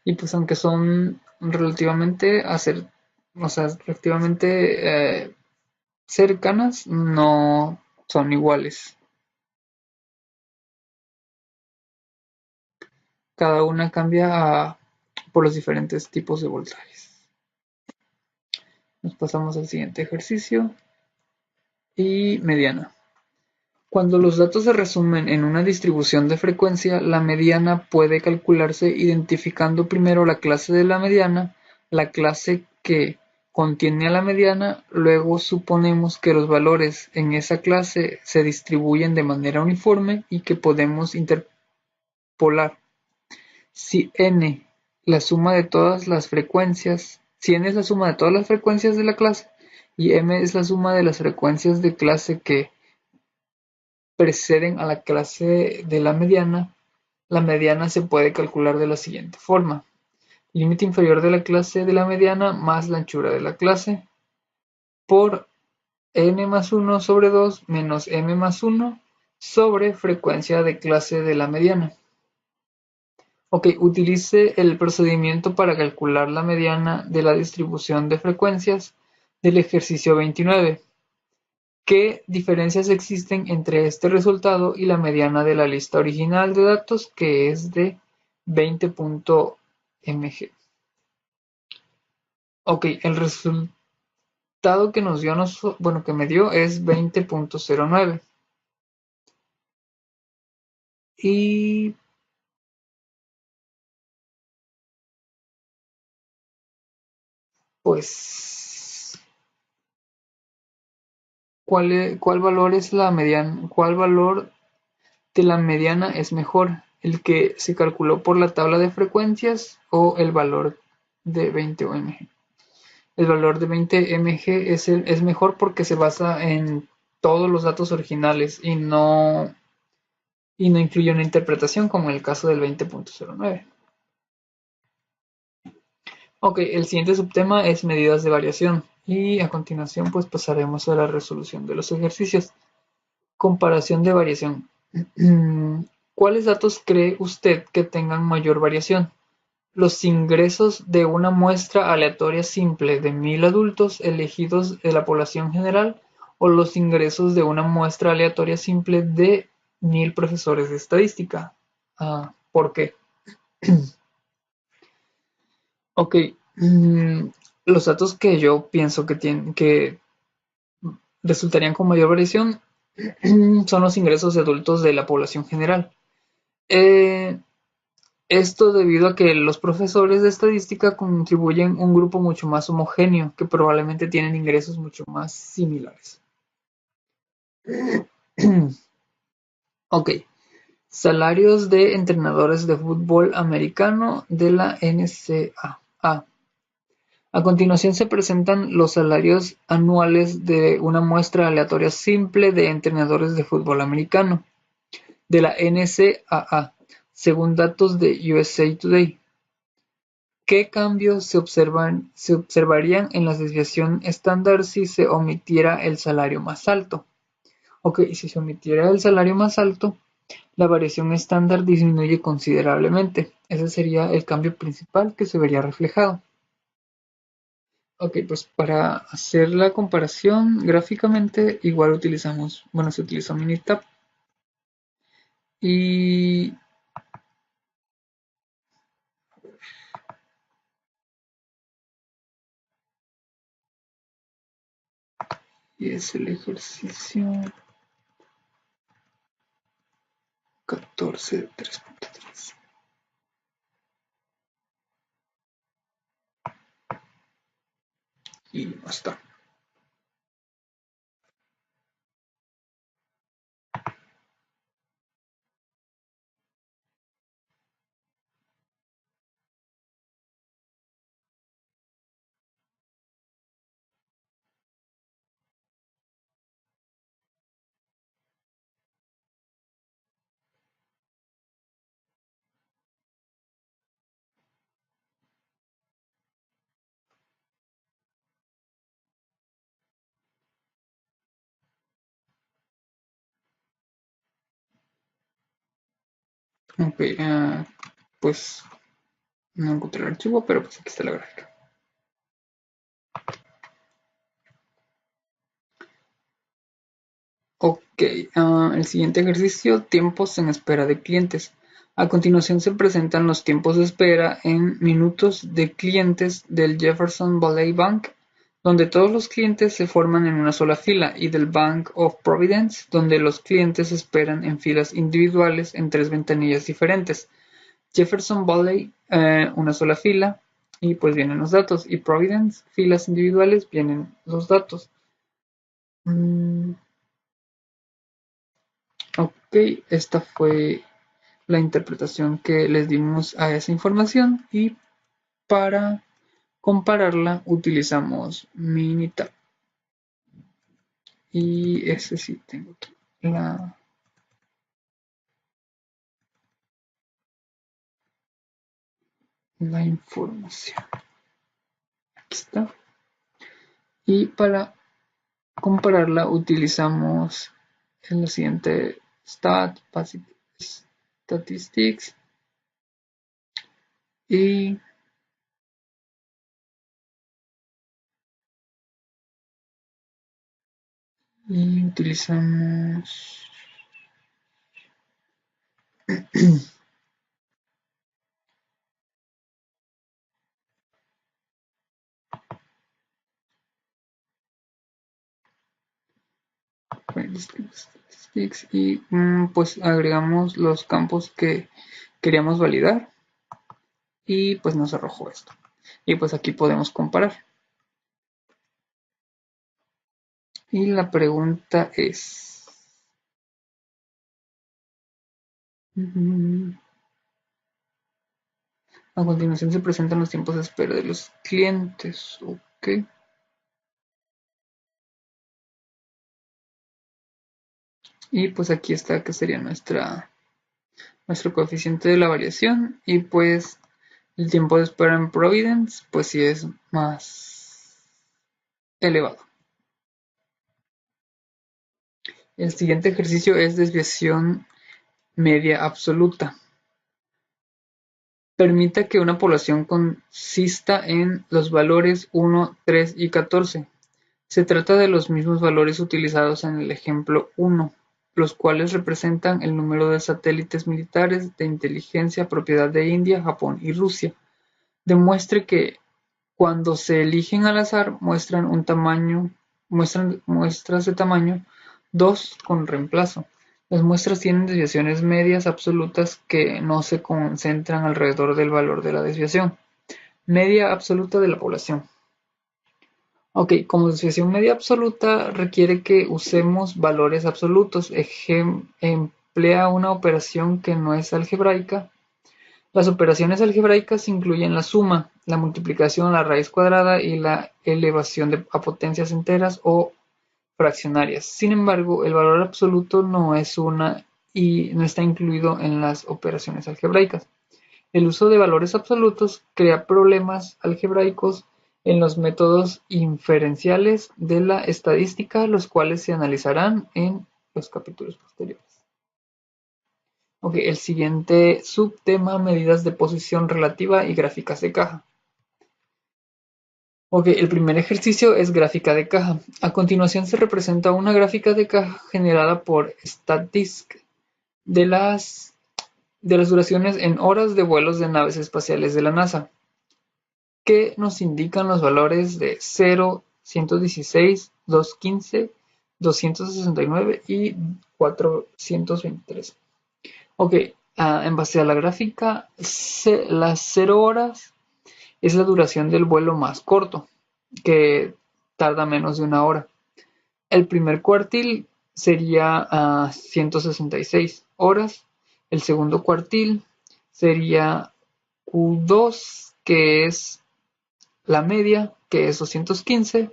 Y pues aunque son relativamente o sea, relativamente cercanas, no son iguales. Cada una cambia por los diferentes tipos de voltajes. Nos pasamos al siguiente ejercicio. Y mediana. Cuando los datos se resumen en una distribución de frecuencia, la mediana puede calcularse identificando primero la clase de la mediana, la clase que contiene a la mediana, luego suponemos que los valores en esa clase se distribuyen de manera uniforme y que podemos interpolar. Si n, la suma de todas las frecuencias, Si n es la suma de todas las frecuencias de la clase y m es la suma de las frecuencias de clase que preceden a la clase de la mediana se puede calcular de la siguiente forma. Límite inferior de la clase de la mediana más la anchura de la clase por n más 1 sobre 2 menos m más 1 sobre frecuencia de clase de la mediana. Ok, utilice el procedimiento para calcular la mediana de la distribución de frecuencias del ejercicio 29. ¿Qué diferencias existen entre este resultado y la mediana de la lista original de datos, que es de 20.mg? Ok, el resultado que nos dio, que me dio es 20.09. Y pues, ¿cuál valor es la mediana? ¿Cuál valor de la mediana es mejor? ¿El que se calculó por la tabla de frecuencias o el valor de 20 mg? El valor de 20 mg es mejor porque se basa en todos los datos originales y no incluye una interpretación como en el caso del 20.09. Ok, el siguiente subtema es medidas de variación y a continuación pues pasaremos a la resolución de los ejercicios. Comparación de variación. ¿Cuáles datos cree usted que tengan mayor variación? ¿Los ingresos de una muestra aleatoria simple de 1000 adultos elegidos de la población general o los ingresos de una muestra aleatoria simple de 1000 profesores de estadística? ¿Por qué? Ok, los datos que yo pienso que resultarían con mayor variación son los ingresos de adultos de la población general. Eh, Esto debido a que los profesores de estadística contribuyen un grupo mucho más homogéneo, que probablemente tienen ingresos mucho más similares. Ok, salarios de entrenadores de fútbol americano de la NCAA. A continuación se presentan los salarios anuales de una muestra aleatoria simple de entrenadores de fútbol americano de la NCAA, según datos de USA Today. ¿Qué cambios se observarían en la desviación estándar si se omitiera el salario más alto? Ok, si se omitiera el salario más alto, la variación estándar disminuye considerablemente. Ese sería el cambio principal que se vería reflejado. Ok, pues para hacer la comparación gráficamente, igual se utiliza Minitab y, y es el ejercicio 14 de 3.3. Y no está. Ok, pues no encontré el archivo, pero pues aquí está la gráfica. Ok, el siguiente ejercicio, tiempos en espera de clientes. A continuación se presentan los tiempos de espera en minutos de clientes del Jefferson Valley Bank, donde todos los clientes se forman en una sola fila, y del Bank of Providence, donde los clientes esperan en filas individuales en 3 ventanillas diferentes. Jefferson Valley, una sola fila, y pues vienen los datos, y Providence, filas individuales, vienen los datos. Ok, esta fue la interpretación que les dimos a esa información y para compararla utilizamos Minitab. Y ese sí tengo aquí la información. Aquí está. Y para compararla utilizamos el siguiente statistics y utilizamos statistics y pues agregamos los campos que queríamos validar y pues nos arrojó esto. Y pues aquí podemos comparar. Y la pregunta es... A continuación se presentan los tiempos de espera de los clientes. Ok. Y pues aquí está que sería nuestro coeficiente de la variación. Y pues el tiempo de espera en Providence, pues sí es más elevado. El siguiente ejercicio es desviación media absoluta. Permita que una población consista en los valores 1, 3 y 14. Se trata de los mismos valores utilizados en el ejemplo 1, los cuales representan el número de satélites militares de inteligencia propiedad de India, Japón y Rusia. Demuestre que cuando se eligen al azar muestran muestras de tamaño 2 con reemplazo. Las muestras tienen desviaciones medias absolutas que no se concentran alrededor del valor de la desviación media absoluta de la población. Ok, como desviación media absoluta requiere que usemos valores absolutos. Emplea una operación que no es algebraica. Las operaciones algebraicas incluyen la suma, la multiplicación, la raíz cuadrada y la elevación a potencias enteras o fraccionarias. Sin embargo, el valor absoluto no es una y no está incluido en las operaciones algebraicas. El uso de valores absolutos crea problemas algebraicos en los métodos inferenciales de la estadística, los cuales se analizarán en los capítulos posteriores. Ok, el siguiente subtema, medidas de posición relativa y gráficas de caja. Ok, el primer ejercicio es gráfica de caja. A continuación se representa una gráfica de caja generada por StatDisk de las duraciones en horas de vuelos de naves espaciales de la NASA, que nos indican los valores de 0, 116, 215, 269 y 423. Ok, en base a la gráfica, las 0 horas es la duración del vuelo más corto, que tarda menos de una hora. El primer cuartil sería 166 horas. El segundo cuartil sería Q2, que es la media, que es 215.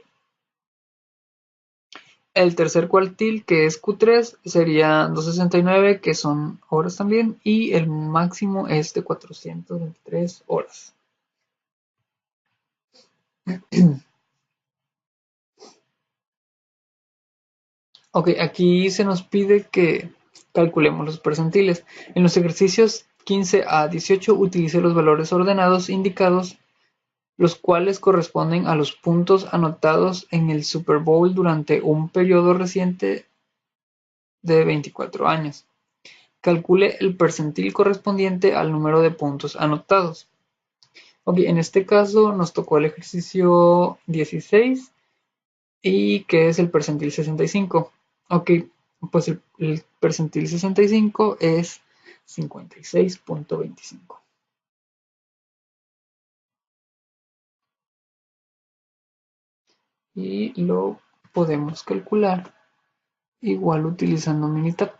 El tercer cuartil, que es Q3, sería 269, que son horas también. Y el máximo es de 423 horas. Ok, aquí se nos pide que calculemos los percentiles. En los ejercicios 15 a 18 utilice los valores ordenados indicados, los cuales corresponden a los puntos anotados en el Super Bowl durante un periodo reciente de 24 años. Calcule el percentil correspondiente al número de puntos anotados. Ok, en este caso nos tocó el ejercicio 16 y que es el percentil 65. Ok, pues el percentil 65 es 56.25. Y lo podemos calcular igual utilizando Minitab.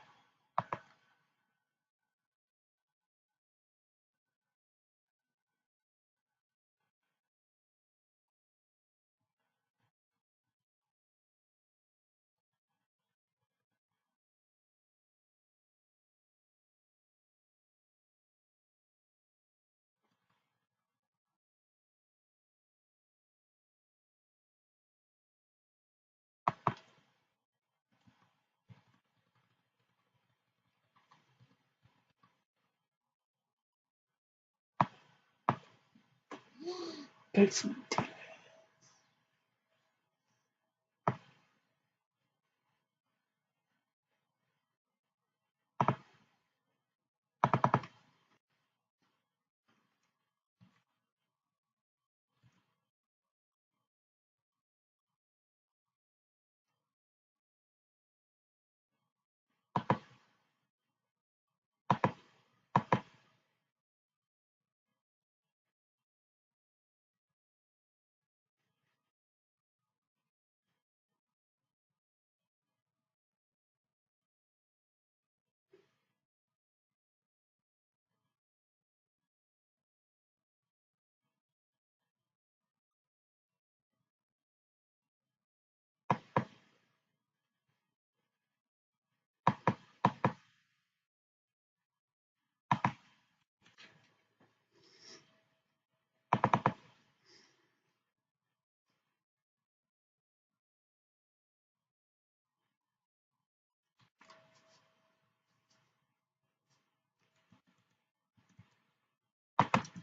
Percentil.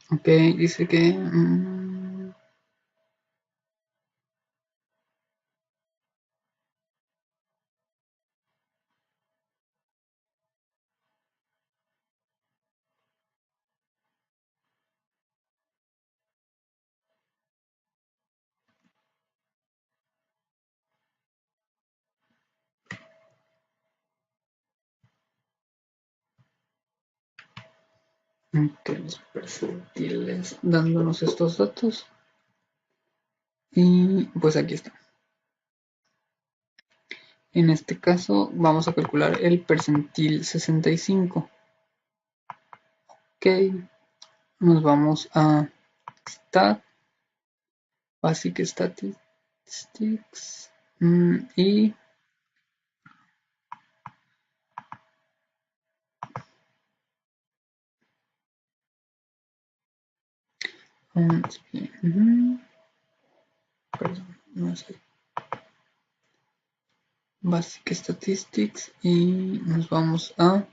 Ok, dice que... los percentiles dándonos estos datos. Y pues aquí está. En este caso vamos a calcular el percentil 65. Ok, nos vamos a Stat, Basic Statistics y perdón, no sé, Basic Statistics y nos vamos a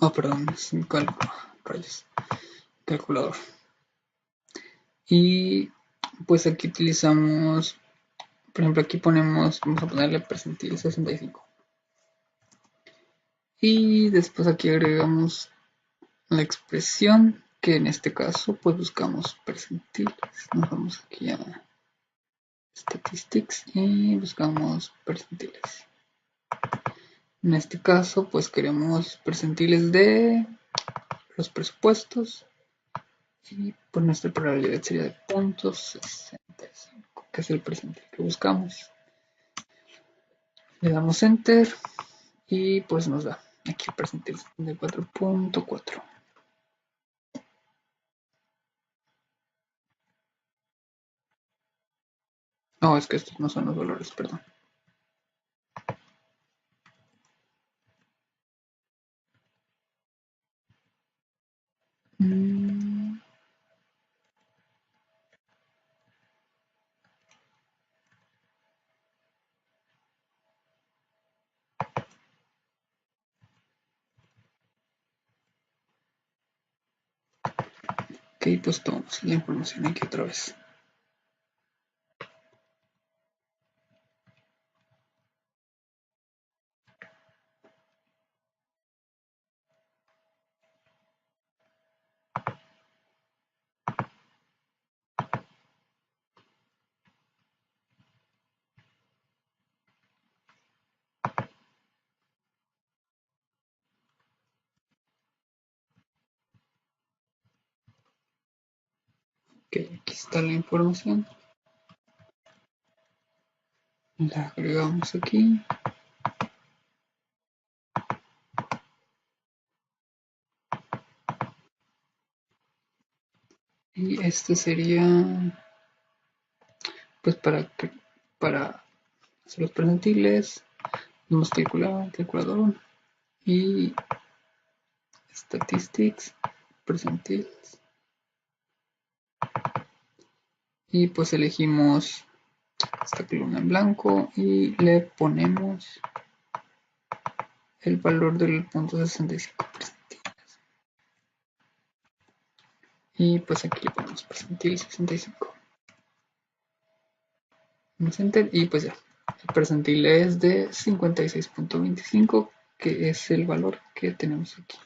ok, perdón, es un cálculo, rayos, calculador. Y pues aquí utilizamos, por ejemplo, aquí ponemos, vamos a ponerle percentil 65. Y después aquí agregamos la expresión, que en este caso pues buscamos percentiles. Nos vamos aquí a Statistics y buscamos percentiles. En este caso pues queremos percentiles de los presupuestos y pues nuestra probabilidad sería de 0.65, que es el percentil que buscamos. Le damos enter y pues nos da aquí el percentil de 4.4. No, es que estos no son los valores, perdón. Ok, pues tomamos la información aquí otra vez. Ok, aquí está la información. La agregamos aquí. Y este sería, pues para hacer los percentiles, vamos a calculador y statistics, percentiles. Y pues elegimos esta columna en blanco y le ponemos el valor del punto 65 percentiles. Y pues aquí le ponemos percentil 65. Enter y pues ya. El percentil es de 56.25, que es el valor que tenemos aquí.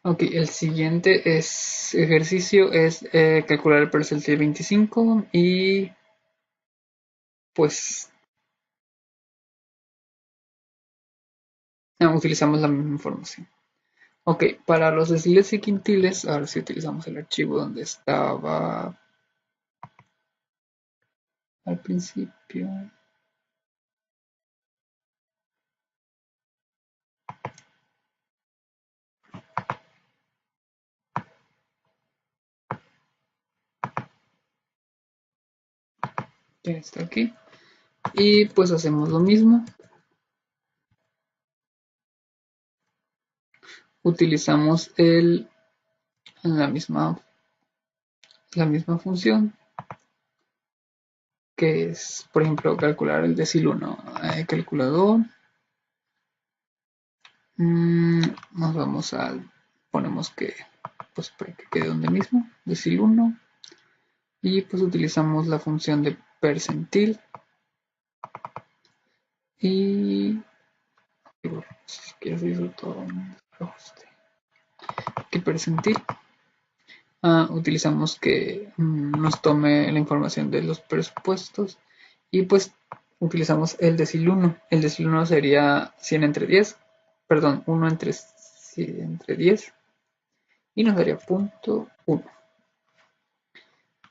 Ok, el siguiente ejercicio es calcular el percentil 25 y pues utilizamos la misma información. Ok, para los deciles y quintiles, ahora sí utilizamos el archivo donde estaba al principio. Ya está aquí. Y pues hacemos lo mismo. Utilizamos la misma función, que es, por ejemplo, calcular el decil 1. Calculador. Nos vamos ponemos que, pues para que quede donde mismo, decil 1. Y pues utilizamos la función de percentil. Y si quieres hizo todo un ajuste. Aquí percentil. Utilizamos que nos tome la información de los presupuestos y pues utilizamos el decil 1. El decil 1 sería 100 entre 10, perdón, 1 entre 10 y nos daría punto 1.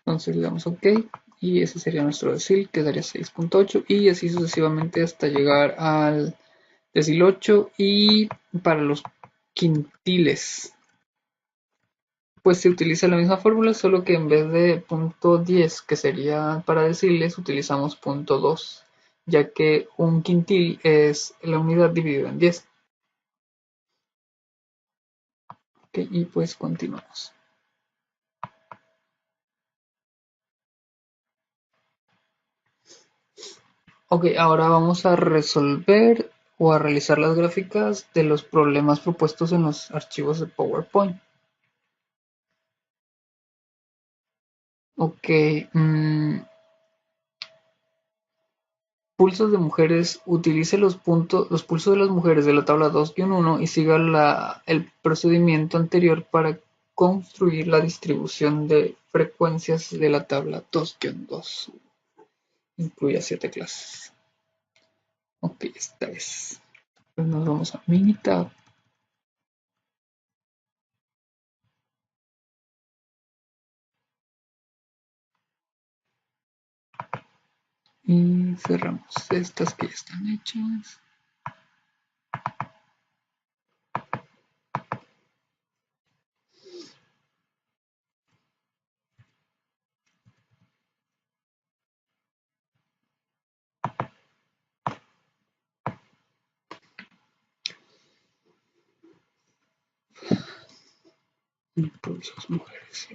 Entonces le damos OK y ese sería nuestro decil, que daría 6.8 y así sucesivamente hasta llegar al decil 8. Y para los quintiles pues se utiliza la misma fórmula, solo que en vez de punto 10, que sería para deciles, utilizamos punto 2, ya que un quintil es la unidad dividida en 10. Ok, y pues continuamos. Ok, ahora vamos a resolver o a realizar las gráficas de los problemas propuestos en los archivos de PowerPoint. Ok, pulsos de mujeres, utilice los pulsos de las mujeres de la tabla 2-1 y siga el procedimiento anterior para construir la distribución de frecuencias de la tabla 2-2. Incluye 7 clases. Ok, esta es. Pues nos vamos a Minitab. Y cerramos estas que ya están hechas. Pulsos mujeres.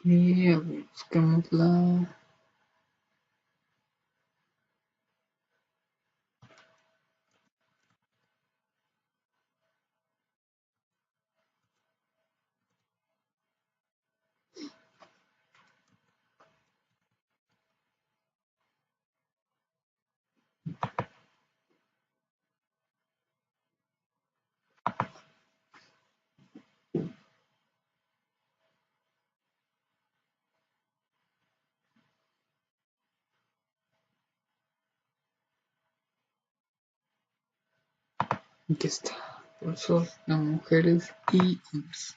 Y a ver, busquemos la... Aquí está. Pulsos de mujeres y hombres.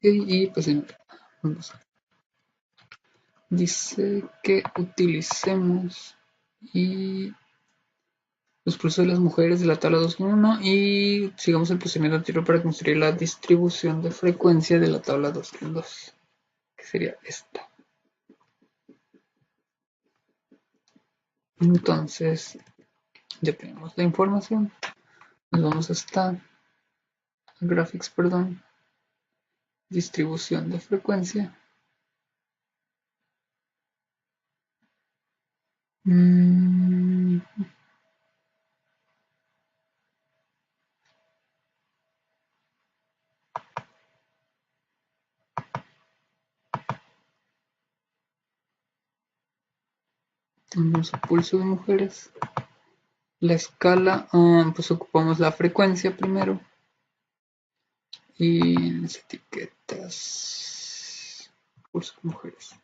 Y pues vamos a... Dice que utilicemos y los pulsos de las mujeres de la tabla 2.1 y sigamos el procedimiento anterior para construir la distribución de frecuencia de la tabla 2.2, que sería esta. Entonces, ya tenemos la información. Nos vamos a esta graphics, perdón, distribución de frecuencia. Vamos a pulso de mujeres. La escala, pues ocupamos la frecuencia primero. Y las etiquetas, pulso de mujeres.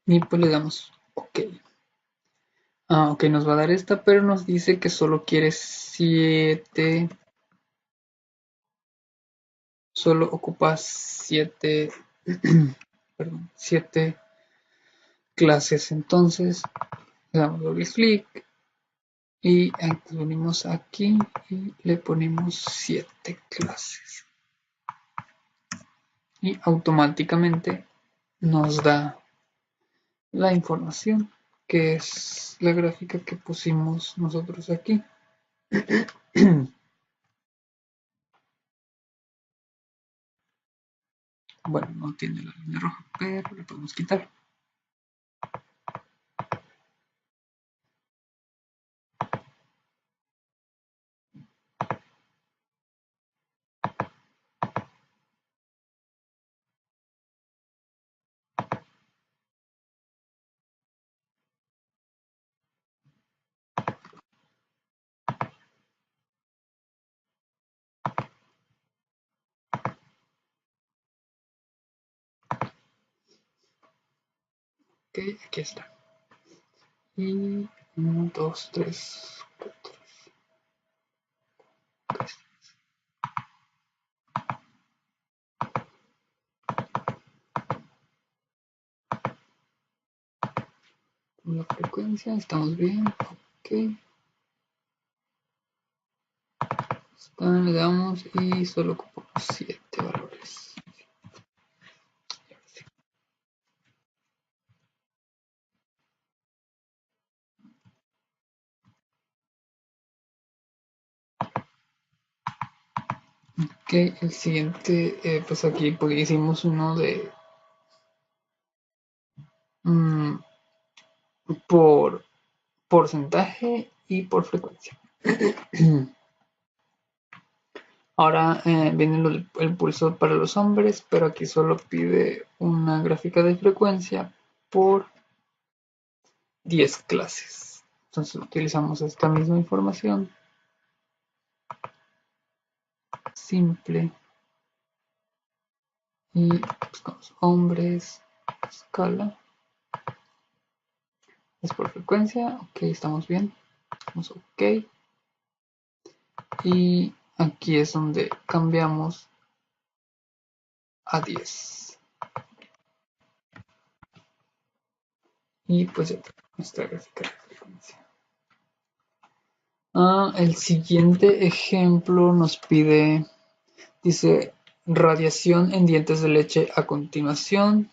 Y pues le damos OK. OK, nos va a dar esta, pero nos dice que solo quiere 7. Solo ocupa 7. Perdón, 7 clases. Entonces le damos doble clic y venimos aquí y le ponemos 7 clases. Y automáticamente nos da la información, que es la gráfica que pusimos nosotros aquí. Bueno, no tiene la línea roja, pero le podemos quitar. Ok, aquí está. Y 1, 2, 3, 4. La frecuencia, estamos bien. OK. Le damos y solo ocupamos 7 valores. OK, el siguiente, pues aquí porque hicimos uno de por porcentaje y por frecuencia. Ahora viene el pulso para los hombres, pero aquí solo pide una gráfica de frecuencia por 10 clases. Entonces utilizamos esta misma información simple y buscamos hombres, escala, es por frecuencia. OK, estamos bien. Damos OK. y aquí es donde cambiamos a 10. Y pues ya tenemos nuestra gráfica de frecuencia. El siguiente ejemplo nos pide, dice, radiación en dientes de leche. A continuación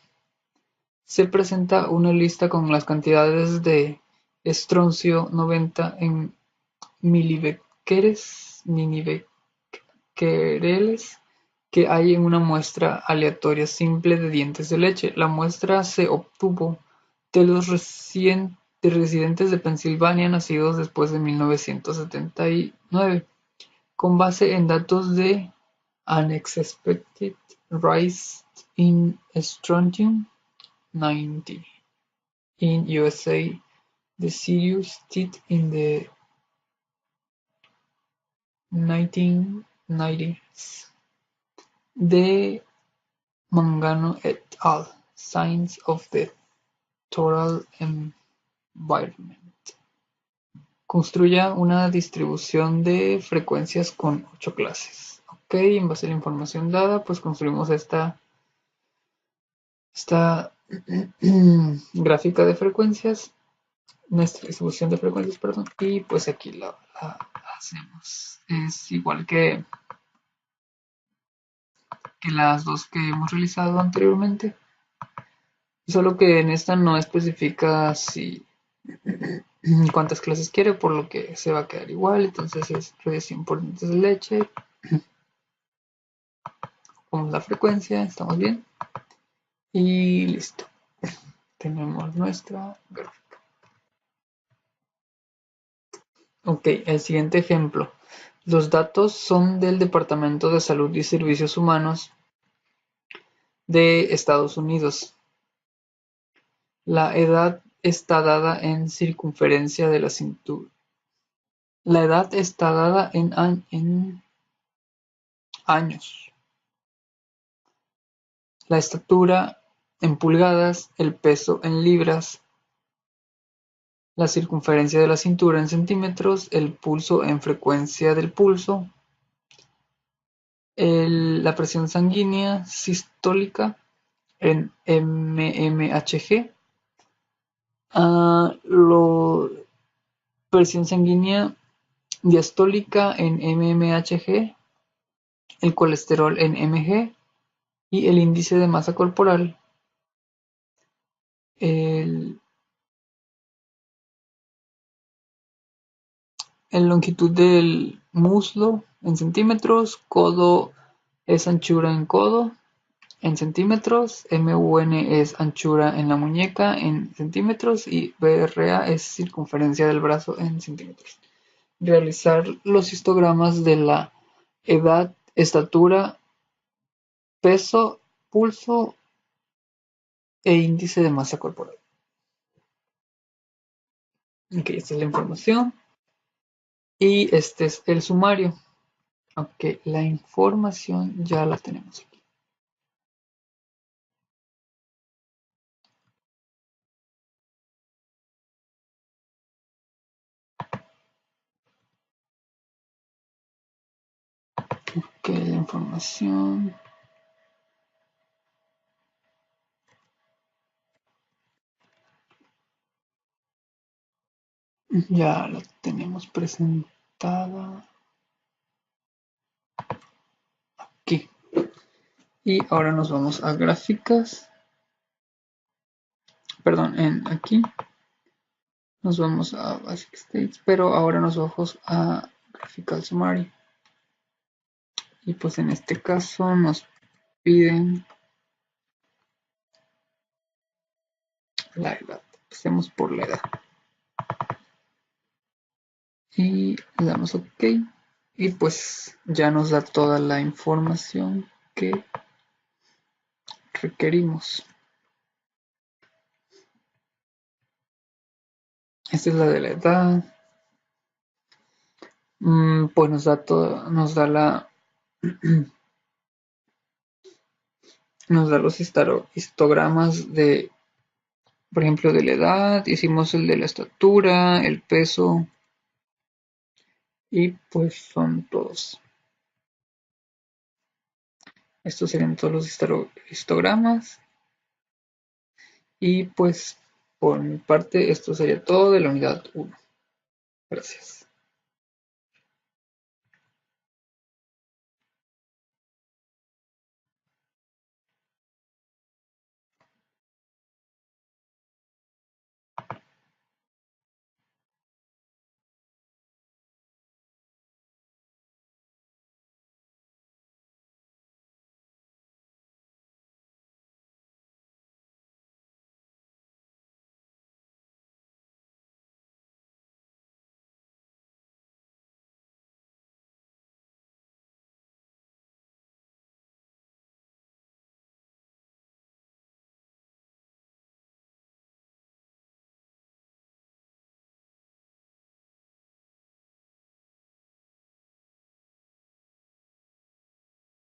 se presenta una lista con las cantidades de estroncio 90 en milibecquereles que hay en una muestra aleatoria simple de dientes de leche. La muestra se obtuvo de los residentes de Pensilvania nacidos después de 1979, con base en datos de Unexpected Rise in Strontium 90 in USA. The Sirius State in the 1990s. De Mangano et al. Science of the Total Environment. Construya una distribución de frecuencias con 8 clases. Ok, en base a la información dada, pues construimos esta gráfica de frecuencias, nuestra distribución de frecuencias, perdón, y pues aquí la hacemos. Es igual que las dos que hemos realizado anteriormente, solo que en esta no especifica si cuántas clases quiere, por lo que se va a quedar igual. Entonces es radiación por dientes de leche, con la frecuencia, estamos bien, y listo, tenemos nuestra gráfica. Ok, el siguiente ejemplo. Los datos son del Departamento de Salud y Servicios Humanos de Estados Unidos. La edad está dada en circunferencia de la cintura. La edad está dada en años. La estatura en pulgadas, el peso en libras, la circunferencia de la cintura en centímetros, el pulso en frecuencia del pulso, la presión sanguínea sistólica en mmHg, presión sanguínea diastólica en mmHg, el colesterol en mg y el índice de masa corporal, la longitud del muslo en centímetros, codo es anchura en codo en centímetros, MUN es anchura en la muñeca en centímetros y BRA es circunferencia del brazo en centímetros. Realizar los histogramas de la edad, estatura, peso, pulso e índice de masa corporal. Ok, esta es la información y este es el sumario. Ok, la información ya la tenemos aquí. Ok, la información. Ya la tenemos presentada aquí. Y ahora nos vamos a gráficas. Perdón, aquí. Nos vamos a Basic States, pero ahora nos vamos a Graphical Summary. Y pues en este caso nos piden la edad. Empecemos por la edad. Y le damos OK. Y pues ya nos da toda la información que requerimos. Esta es la de la edad. Pues nos da todo, nos da los histogramas de, por ejemplo, de la edad. Hicimos el de la estatura, el peso, Y pues son todos. Estos serían todos los histogramas. Y pues por mi parte esto sería todo de la unidad 1. Gracias.